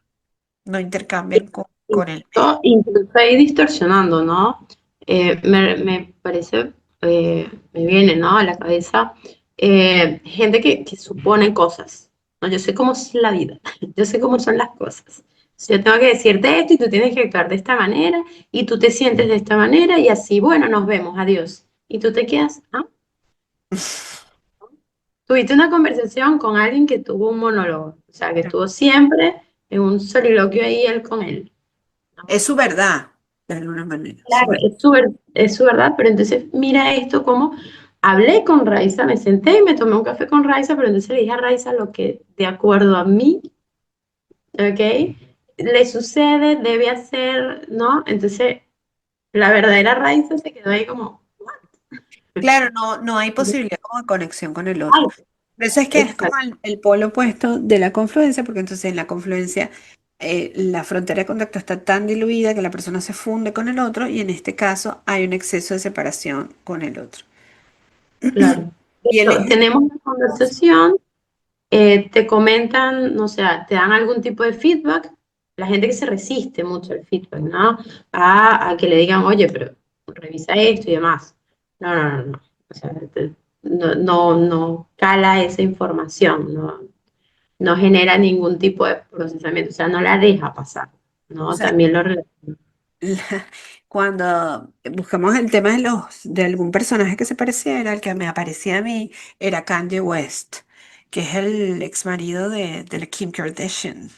No intercambian con el medio. Incluso ahí distorsionando, ¿no? Me parece, me viene, ¿no? A la cabeza gente que supone cosas, ¿no? Yo sé cómo es la vida, yo sé cómo son las cosas. Si yo tengo que decirte esto y tú tienes que actuar de esta manera y tú te sientes de esta manera y así, bueno, nos vemos, adiós. Y tú te quedas, ¿ah? Tuviste una conversación con alguien que tuvo un monólogo, o sea, que estuvo siempre en un soliloquio ahí él con él, ¿no? Es su verdad, de alguna manera. Su Claro, verdad. es su verdad, pero entonces mira esto como hablé con Raiza, me senté y me tomé un café con Raiza, pero entonces le dije a Raiza lo que de acuerdo a mí, ¿ok? Le sucede, debe hacer, ¿no? Entonces la verdadera Raiza se quedó ahí como, "What?". Claro, no, no hay posibilidad como de conexión con el otro. Ay, Por eso es que es como exacto, el polo opuesto de la confluencia, porque entonces en la confluencia la frontera de contacto está tan diluida que la persona se funde con el otro y en este caso hay un exceso de separación con el otro. claro. Y el Esto, ejemplo, tenemos una conversación, te comentan, no sé, te dan algún tipo de feedback, la gente que se resiste mucho al feedback, ¿no? A que le digan, oye, pero revisa esto y demás. No, no, no, no. O sea, no cala esa información, no genera ningún tipo de procesamiento, o sea, no la deja pasar, o ¿no? sea, También cuando buscamos el tema de algún personaje que se pareciera, el que me aparecía a mí era Kanye West, que es el ex marido de la Kim Kardashian.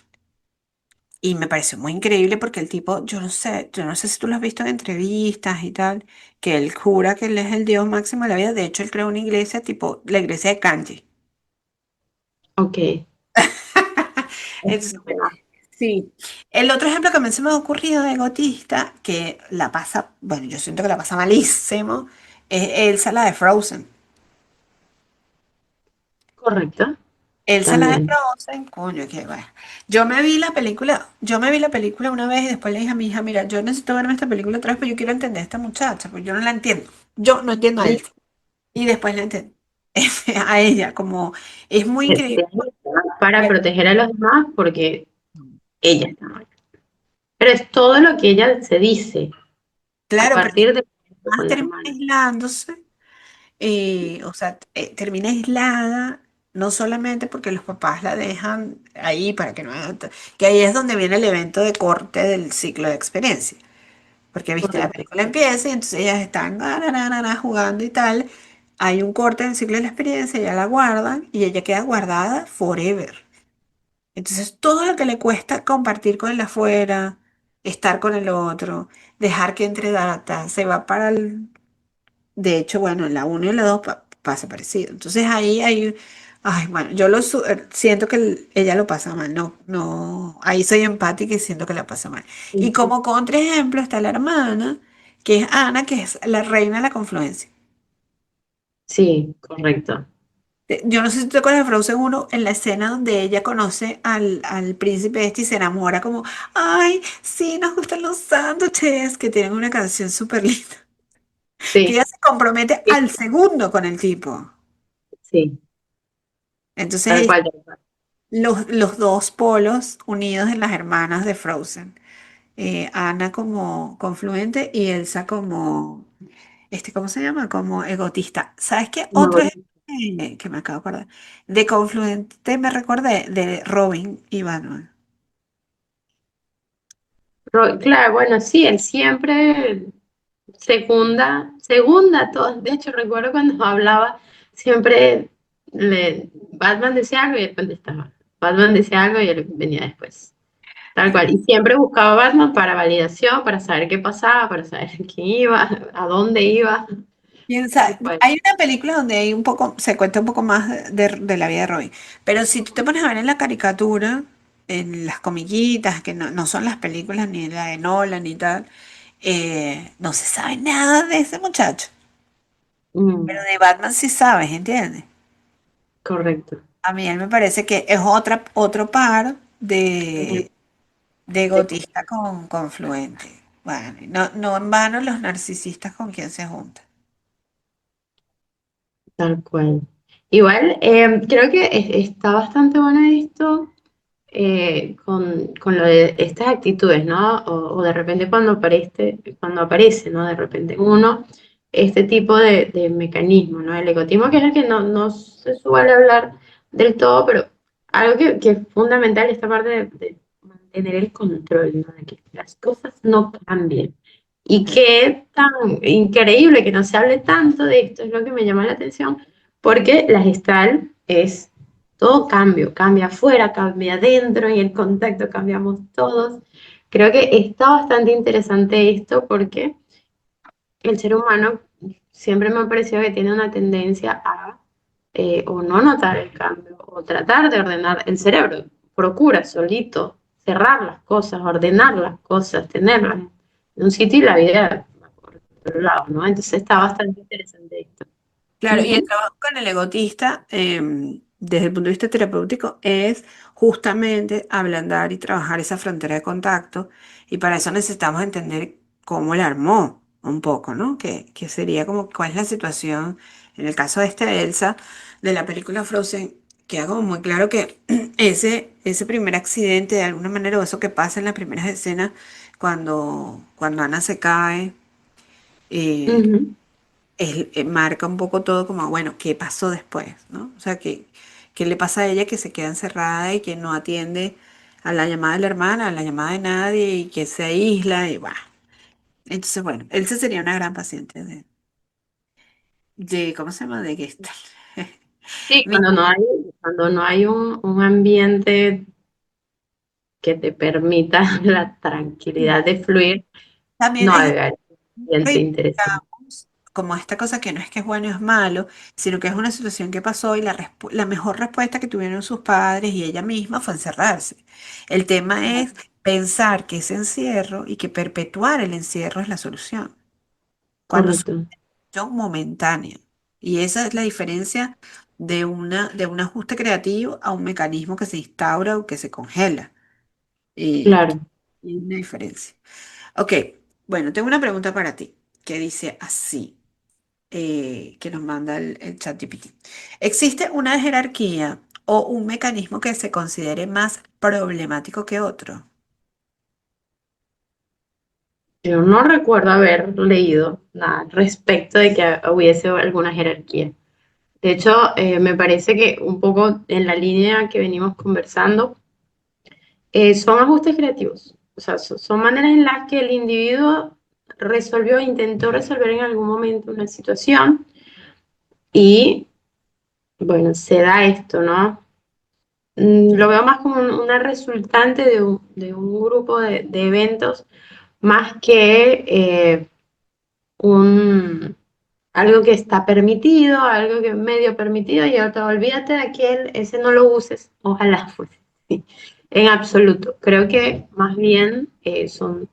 Y me pareció muy increíble porque el tipo, yo no sé si tú lo has visto en entrevistas y tal, que él jura que él es el Dios máximo de la vida. De hecho, él creó una iglesia tipo la iglesia de Kanye. ok, es Entonces, fenomenal. sí. El otro ejemplo que a mí se me ha ocurrido de gotista, que la pasa, bueno, yo siento que la pasa malísimo, es Elsa, la de Frozen. Correcto, Elsa, la de también. Frozen, coño, qué bueno. Yo me vi la película una vez y después le dije a mi hija, mira, yo necesito verme esta película otra vez, pero yo quiero entender a esta muchacha, porque yo no la entiendo. Yo no entiendo a Elsa. Y después la entiendo. A ella, como es muy increíble. Para proteger a los demás porque ella está mal. Pero es todo lo que ella se dice a Claro, pero partir de más con la termina hermana. aislándose, o sea, termina aislada, no solamente porque los papás la dejan ahí para que no haga que ahí es donde viene el evento de corte del ciclo de experiencia. Porque, viste, la Correcto. película empieza y entonces ellas están jugando y tal. Hay un corte en el ciclo de la experiencia, ella la guardan y ella queda guardada forever. Entonces, todo lo que le cuesta compartir con el afuera, estar con el otro, dejar que entre data, se va para el... De hecho, bueno, en la uno y en la 2 pasa parecido. Entonces, ahí hay... Ay, bueno, siento que ella lo pasa mal, no, no, ahí soy empática y siento que la pasa mal. Y Sí, como contraejemplo está la hermana, que es Ana, que es la reina de la confluencia. sí, correcto. Yo no sé si tú te acuerdas de Frozen 1 en la escena donde ella conoce al príncipe este y se enamora como, ay, sí, nos gustan los sándwiches, que tienen una canción súper linda, que Sí, ella se compromete sí, al segundo con el tipo. sí, Entonces tal cual, tal cual. los dos polos unidos en las hermanas de Frozen. Ana como confluente y Elsa como, ¿cómo se llama? Como egotista. ¿Sabes qué? No, que me acabo de acordar. De Confluente me recordé de Robin y Batman. Claro, bueno, sí, él siempre segunda todo. De hecho, recuerdo cuando hablaba, siempre Batman decía algo y él contestaba. Batman decía algo y él venía después. Tal cual. Y siempre buscaba a Batman para validación, para saber qué pasaba, para saber quién iba, a dónde iba. Tal Piensa, cual. hay una película donde hay un poco, se cuenta un poco más de la vida de Robin, pero si tú te pones a ver en la caricatura, en las comiquitas, que no son las películas ni la de Nolan ni tal, no se sabe nada de ese muchacho, pero Mm, de Batman sí sabes, ¿entiendes? correcto. A mí él me parece que es otro par De- de de- gotista con Fluente. Bueno, y no en vano los narcisistas con quien se juntan. Tal cual. Igual, creo que está bastante bueno esto con lo de estas actitudes, ¿no? O de repente cuando aparece, ¿no? De repente uno, este tipo de mecanismo, ¿no? El egotismo, que es el que no se suele hablar del todo, pero algo que es fundamental, esta parte de mantener el control, ¿no? De que las cosas no cambien. Y qué tan increíble que no se hable tanto de esto, es lo que me llama la atención, porque la gestal es todo cambio, cambia afuera, cambia adentro, y el contacto cambiamos todos. Creo que está bastante interesante esto porque el ser humano siempre me ha parecido que tiene una tendencia a o no notar el cambio o tratar de ordenar el cerebro. Procura solito cerrar las cosas, ordenar las cosas, tenerlas en un sitio y la vida va por otro lado, ¿no? Entonces está bastante interesante esto. Claro, y el Ujú, trabajo con el egotista, desde el punto de vista terapéutico, es justamente ablandar y trabajar esa frontera de contacto, y para eso necesitamos entender cómo la armó un poco, ¿no? Que sería como cuál es la situación, en el caso de esta Elsa, de la película Frozen, queda como muy claro que ese primer accidente, de alguna manera, o eso que pasa en las primeras escenas, cuando Ana se cae, eh, ujú, marca un poco todo como, bueno, ¿qué pasó después? ¿No? O sea, ¿qué le pasa a ella que se queda encerrada y que no atiende a la llamada de la hermana, a la llamada de nadie y que se aísla y va? Entonces, bueno, Elsa sería una gran paciente ¿cómo se llama? De Gestalt. sí, Mira, cuando no hay un ambiente que te permita la tranquilidad de fluir, también no es debe haber un ambiente interesante. reivindicamos como esta cosa que no es que es bueno y es malo, sino que es una situación que pasó y la mejor respuesta que tuvieron sus padres y ella misma fue encerrarse. El tema es pensar que ese encierro y que perpetuar el encierro es la solución, cuando es Correcto, una solución momentánea. Y esa es la diferencia de un ajuste creativo a un mecanismo que se instaura o que se congela. Y, claro. y hay una diferencia. Ok, bueno, tengo una pregunta para ti que dice así, que nos manda el ChatGPT. ¿Existe una jerarquía o un mecanismo que se considere más problemático que otro? Yo no recuerdo haber leído nada al respecto de que hubiese alguna jerarquía. De hecho, me parece que un poco en la línea que venimos conversando, son ajustes creativos. O sea, son maneras en las que el individuo intentó resolver en algún momento una situación y, bueno, se da esto, ¿no? Lo veo más como una resultante de un grupo de eventos más que un, algo que está permitido, algo que es medio permitido y otra, olvídate de aquel, ese no lo uses, ojalá fuese. Sí, en absoluto. Creo que más bien son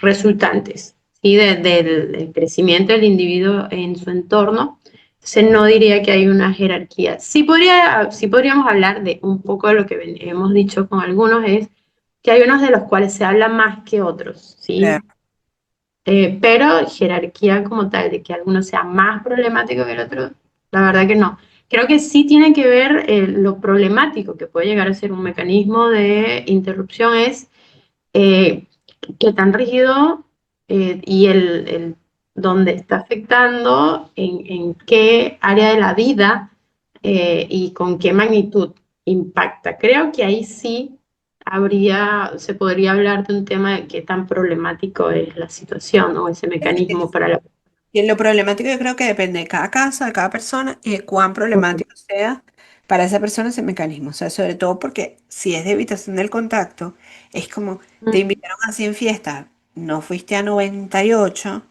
resultantes, ¿sí? Del crecimiento del individuo en su entorno. Entonces no diría que hay una jerarquía. Sí podríamos hablar de un poco de lo que hemos dicho con algunos, es que hay unos de los cuales se habla más que otros, ¿sí? Claro. Pero jerarquía como tal, de que alguno sea más problemático que el otro, la verdad que no. Creo que sí tiene que ver lo problemático que puede llegar a ser un mecanismo de interrupción es eh, que tan rígido y el dónde está afectando, en qué área de la vida y con qué magnitud impacta. Creo que ahí sí se podría hablar de un tema de qué tan problemático es la situación o ese mecanismo para la... Y lo problemático yo creo que depende de cada caso, de cada persona y de cuán Correcto. problemático sea para esa persona ese mecanismo. O sea, sobre todo porque si es de evitación del contacto, es como te invitaron a 100 fiestas, no fuiste a 98,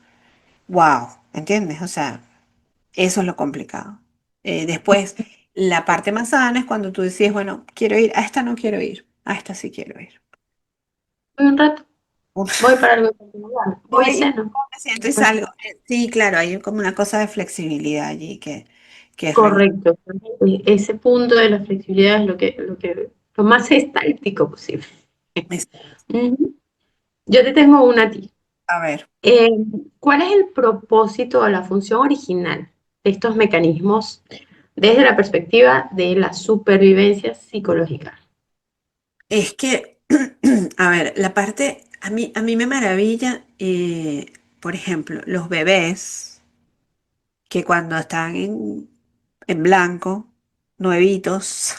wow, ¿entiendes? O sea, eso es lo complicado. Después, la parte más sana es cuando tú decides, bueno, quiero ir, a esta no quiero ir, a esta sí quiero ir. Voy un rato, voy para algo particular, voy y Voy, ceno. me siento y salgo. Sí, claro, hay como una cosa de flexibilidad allí que es relevante. Correcto. Ese punto de la flexibilidad es lo más estático posible. Ujú. Yo te tengo una a ti. A ver, Eh, ¿Cuál es el propósito o la función original de estos mecanismos desde la perspectiva de la supervivencia psicológica? es que, a ver, la parte, a mí me maravilla, por ejemplo, los bebés que cuando están en blanco, nuevitos,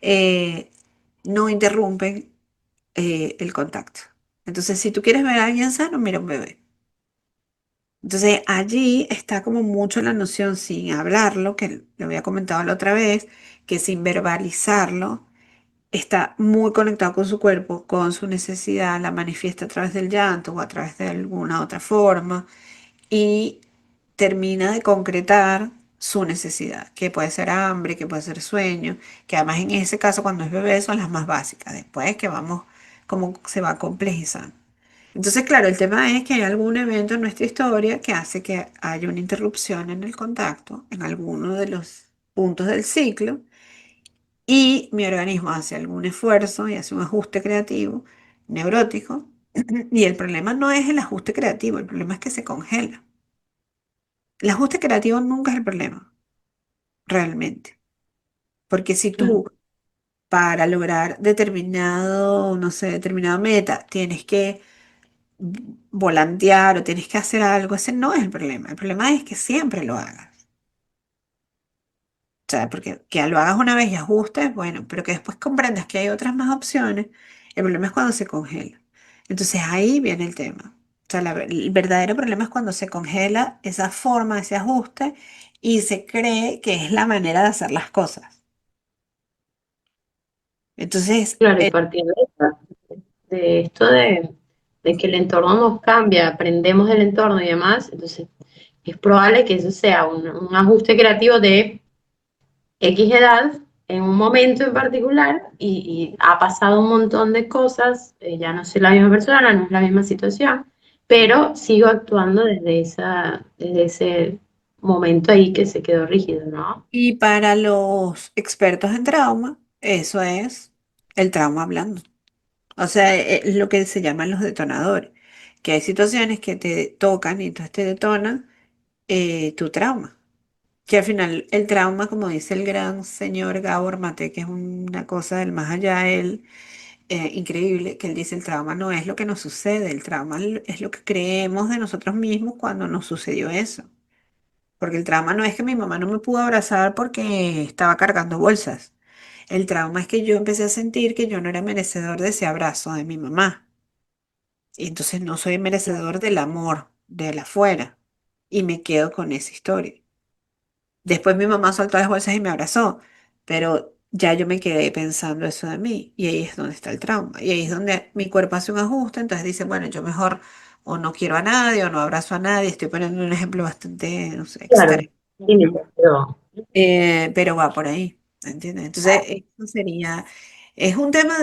eh, no interrumpen el contacto. Entonces, si tú quieres ver a alguien sano, mira un bebé. Entonces, allí está como mucho la noción sin hablarlo, que lo había comentado la otra vez, que sin verbalizarlo, está muy conectado con su cuerpo, con su necesidad, la manifiesta a través del llanto o a través de alguna otra forma y termina de concretar su necesidad, que puede ser hambre, que puede ser sueño, que además en ese caso cuando es bebé son las más básicas, después que vamos, como se va complejizando. Entonces, claro, el tema es que hay algún evento en nuestra historia que hace que haya una interrupción en el contacto en alguno de los puntos del ciclo y mi organismo hace algún esfuerzo y hace un ajuste creativo, neurótico, y el problema no es el ajuste creativo, el problema es que se congela. El ajuste creativo nunca es el problema, realmente, porque si Claro, tú para lograr determinado, no sé, determinada meta, tienes que volantear o tienes que hacer algo, ese no es el problema es que siempre lo hagas. O sea, porque que lo hagas una vez y ajustes, bueno, pero que después comprendas que hay otras más opciones, el problema es cuando se congela. Entonces ahí viene el tema. O sea, el verdadero problema es cuando se congela esa forma, ese ajuste, y se cree que es la manera de hacer las cosas. Entonces, claro, y partiendo de esto de que el entorno nos cambia, aprendemos del entorno y demás, entonces es probable que eso sea un ajuste creativo de X edad en un momento en particular y ha pasado un montón de cosas, ya no soy la misma persona, no es la misma situación, pero sigo actuando desde ese momento ahí que se quedó rígido, ¿no? y para los expertos en trauma, eso es el trauma hablando. O sea, es lo que se llaman los detonadores, que hay situaciones que te tocan y entonces te detonan tu trauma. Que al final el trauma, como dice el gran señor Gabor Mate, que es una cosa del más allá, él, increíble, que él dice el trauma no es lo que nos sucede, el trauma es lo que creemos de nosotros mismos cuando nos sucedió eso. Porque el trauma no es que mi mamá no me pudo abrazar porque estaba cargando bolsas. El trauma es que yo empecé a sentir que yo no era merecedor de ese abrazo de mi mamá. Y entonces no soy merecedor del amor de la afuera. Y me quedo con esa historia. Después mi mamá soltó las bolsas y me abrazó, pero ya yo me quedé pensando eso de mí y ahí es donde está el trauma. Y ahí es donde mi cuerpo hace un ajuste, entonces dice, bueno, yo mejor o no quiero a nadie o no abrazo a nadie. Estoy poniendo un ejemplo bastante, no sé, Claro, extremo, límite, pero pero va por ahí, ¿entiendes? Entonces, eso sería, es un tema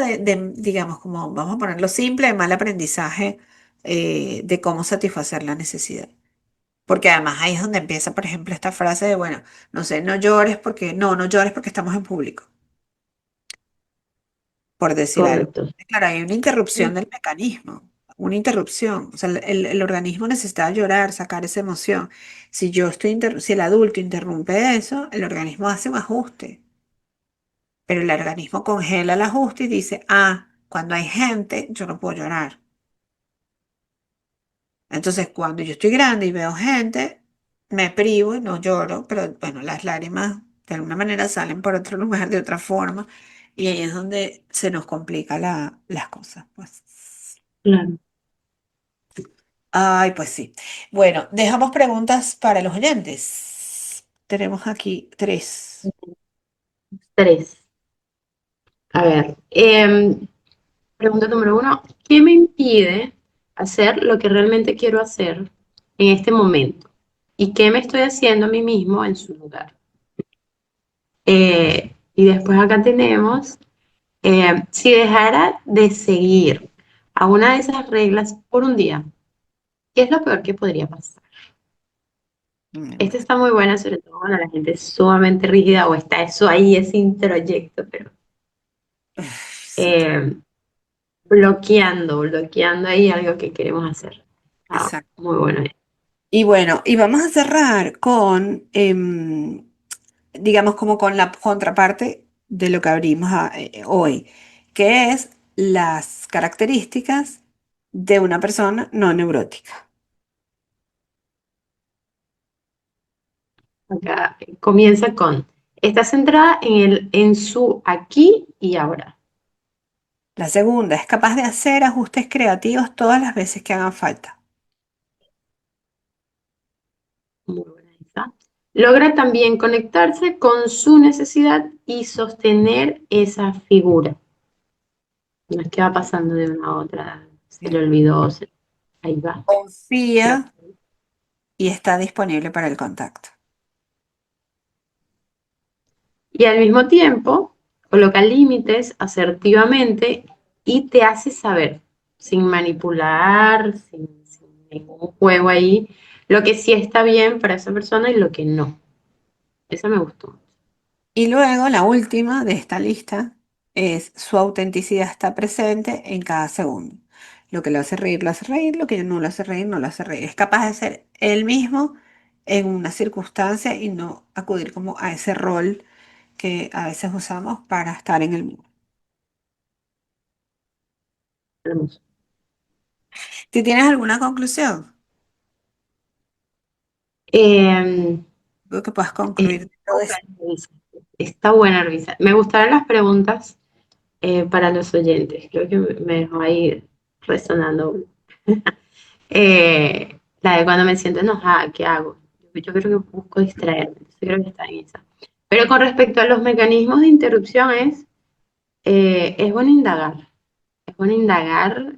digamos, como vamos a ponerlo simple, de mal aprendizaje de cómo satisfacer la necesidad. Porque además ahí es donde empieza, por ejemplo, esta frase de, bueno, no sé, no llores porque estamos en público, por decir algo. correcto. Claro, hay una interrupción del mecanismo, una interrupción. O sea, el organismo necesita llorar, sacar esa emoción. Si el adulto interrumpe eso, el organismo hace un ajuste, pero el organismo congela el ajuste y dice, ah, cuando hay gente, yo no puedo llorar. Entonces, cuando yo estoy grande y veo gente, me privo y no lloro, pero bueno, las lágrimas de alguna manera salen por otro lugar, de otra forma, y ahí es donde se nos complica las cosas, pues. Claro. Ay, pues sí. Bueno, dejamos preguntas para los oyentes. Tenemos aquí tres. Tres. A ver, pregunta número uno, ¿qué me impide hacer lo que realmente quiero hacer en este momento? ¿Y qué me estoy haciendo a mí mismo en su lugar? Y después acá tenemos, si dejara de seguir a una de esas reglas por un día, ¿qué es lo peor que podría pasar? Esta Bueno, está muy buena, sobre todo cuando la gente es sumamente rígida o está eso ahí, ese introyecto, pero sí, eh, bloqueando ahí algo que queremos hacer. Ah, exacto. muy bueno. Y bueno, y vamos a cerrar con, digamos, como con la contraparte de lo que abrimos hoy, que es las características de una persona no neurótica. Acá comienza con, está centrada en su aquí y ahora. La segunda es capaz de hacer ajustes creativos todas las veces que hagan falta. Muy buena esa. Logra también conectarse con su necesidad y sostener esa figura. No es que va pasando de una a otra, se le Bien. olvidó, ahí va. Creo. Confía y está disponible para el contacto. Y al mismo tiempo, coloca límites asertivamente y te hace saber, sin manipular, sin ningún juego ahí, lo que sí está bien para esa persona y lo que no. Esa me gustó. Y luego la última de esta lista es su autenticidad está presente en cada segundo. Lo que lo hace reír, lo que no lo hace reír, no lo hace reír. Es capaz de ser él mismo en una circunstancia y no acudir como a ese rol que a veces usamos para estar en el mundo. Hermoso. Si tienes alguna conclusión, Eh, creo que puedas está concluir todo esto. buena, Luisa. Está buena, Luisa. Me gustaron las preguntas para los oyentes. Creo que me dejó ahí resonando. La de cuando me siento enojada, ¿qué hago? Yo creo que busco distraerme, entonces creo que está en esa. Pero con respecto a los mecanismos de interrupción es bueno indagar,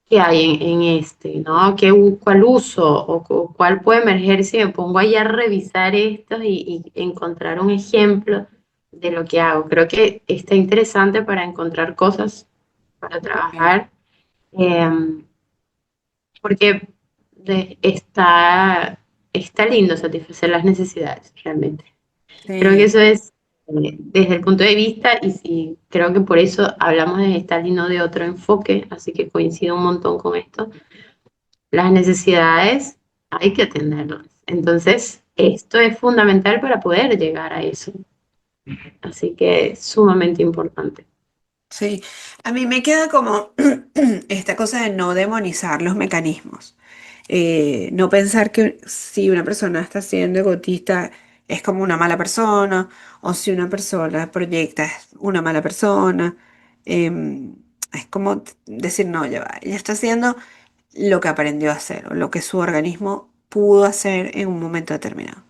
qué hay en este, ¿no? ¿Cuál uso o cuál puede emerger si me pongo ahí a revisar esto y encontrar un ejemplo de lo que hago? Creo que está interesante para encontrar cosas para trabajar. em, Porque está lindo satisfacer las necesidades, realmente. Creo que Sí, eso es desde el punto de vista, y sí, creo que por eso hablamos de estar y no de otro enfoque, así que coincido un montón con esto. Las necesidades hay que atenderlas. Entonces, esto es fundamental para poder llegar a eso. Así que es sumamente importante. sí. A mí me queda como esta cosa de no demonizar los mecanismos. No pensar que si una persona está siendo egotista es como una mala persona, o si una persona proyecta es una mala persona. Es como decir, no, ya va, ella está haciendo lo que aprendió a hacer, o lo que su organismo pudo hacer en un momento determinado.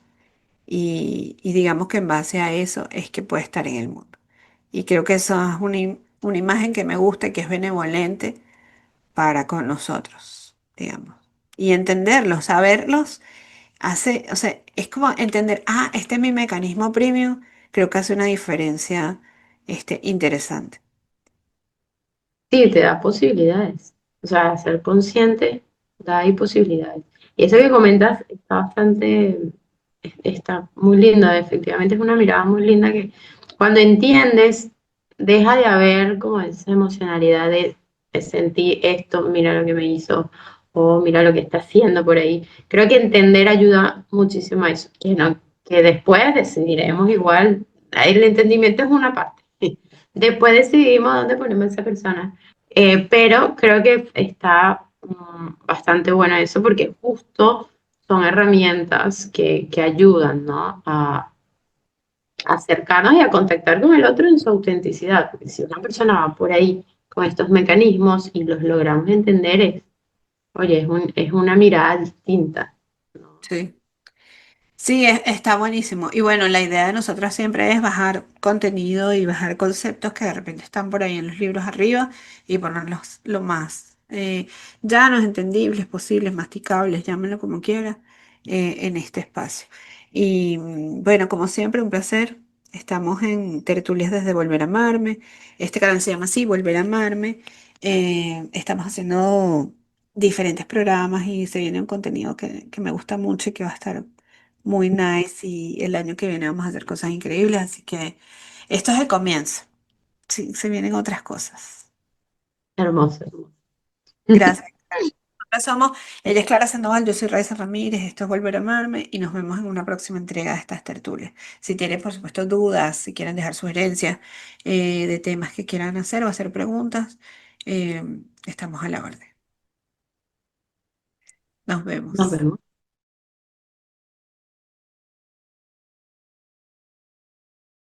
Y digamos que en base a eso es que puede estar en el mundo. Y creo que eso es una imagen que me gusta, que es benevolente para con nosotros, digamos. Y entenderlos, saberlos, hace, o sea, es como entender, ah, este es mi mecanismo premium, creo que hace una diferencia, interesante. Sí, te da posibilidades. O sea, ser consciente da ahí posibilidades. Y eso que comentas está está muy lindo. Efectivamente es una mirada muy linda que cuando entiendes, deja de haber como esa emocionalidad de sentir esto, mira lo que me hizo, o mira lo que está haciendo por ahí. Creo que entender ayuda muchísimo a eso. Que, no, que después decidiremos igual, el entendimiento es una parte. Después decidimos dónde ponemos a esa persona. Pero creo que está bastante bueno eso porque justo son herramientas que ayudan, ¿no? A acercarnos y a contactar con el otro en su autenticidad. Porque si una persona va por ahí con estos mecanismos y los logramos entender, oye, es una mirada distinta, ¿no? Sí. Sí, está buenísimo. Y bueno, la idea de nosotros siempre es bajar contenido y bajar conceptos que de repente están por ahí en los libros arriba y ponerlos lo más llanos, entendibles, posibles, masticables, llámenlo como quiera, en este espacio. Y bueno, como siempre, un placer. Estamos en Tertulias desde Volver a Amarme. Este canal se llama así, Volver a Amarme. Estamos haciendo diferentes programas y se viene un contenido que me gusta mucho y que va a estar muy nice y el año que viene vamos a hacer cosas increíbles, así que esto es el comienzo. Sí, se vienen otras cosas. Hermoso, hermoso. Gracias. Nosotras somos, ella es Clara Sandoval, yo soy Raiza Ramírez, esto es Volver a Amarme y nos vemos en una próxima entrega de estas tertulias. Si tienen, por supuesto, dudas, si quieren dejar sugerencias de temas que quieran hacer o hacer preguntas, estamos a la orden. Nos Nos vemos. vemos.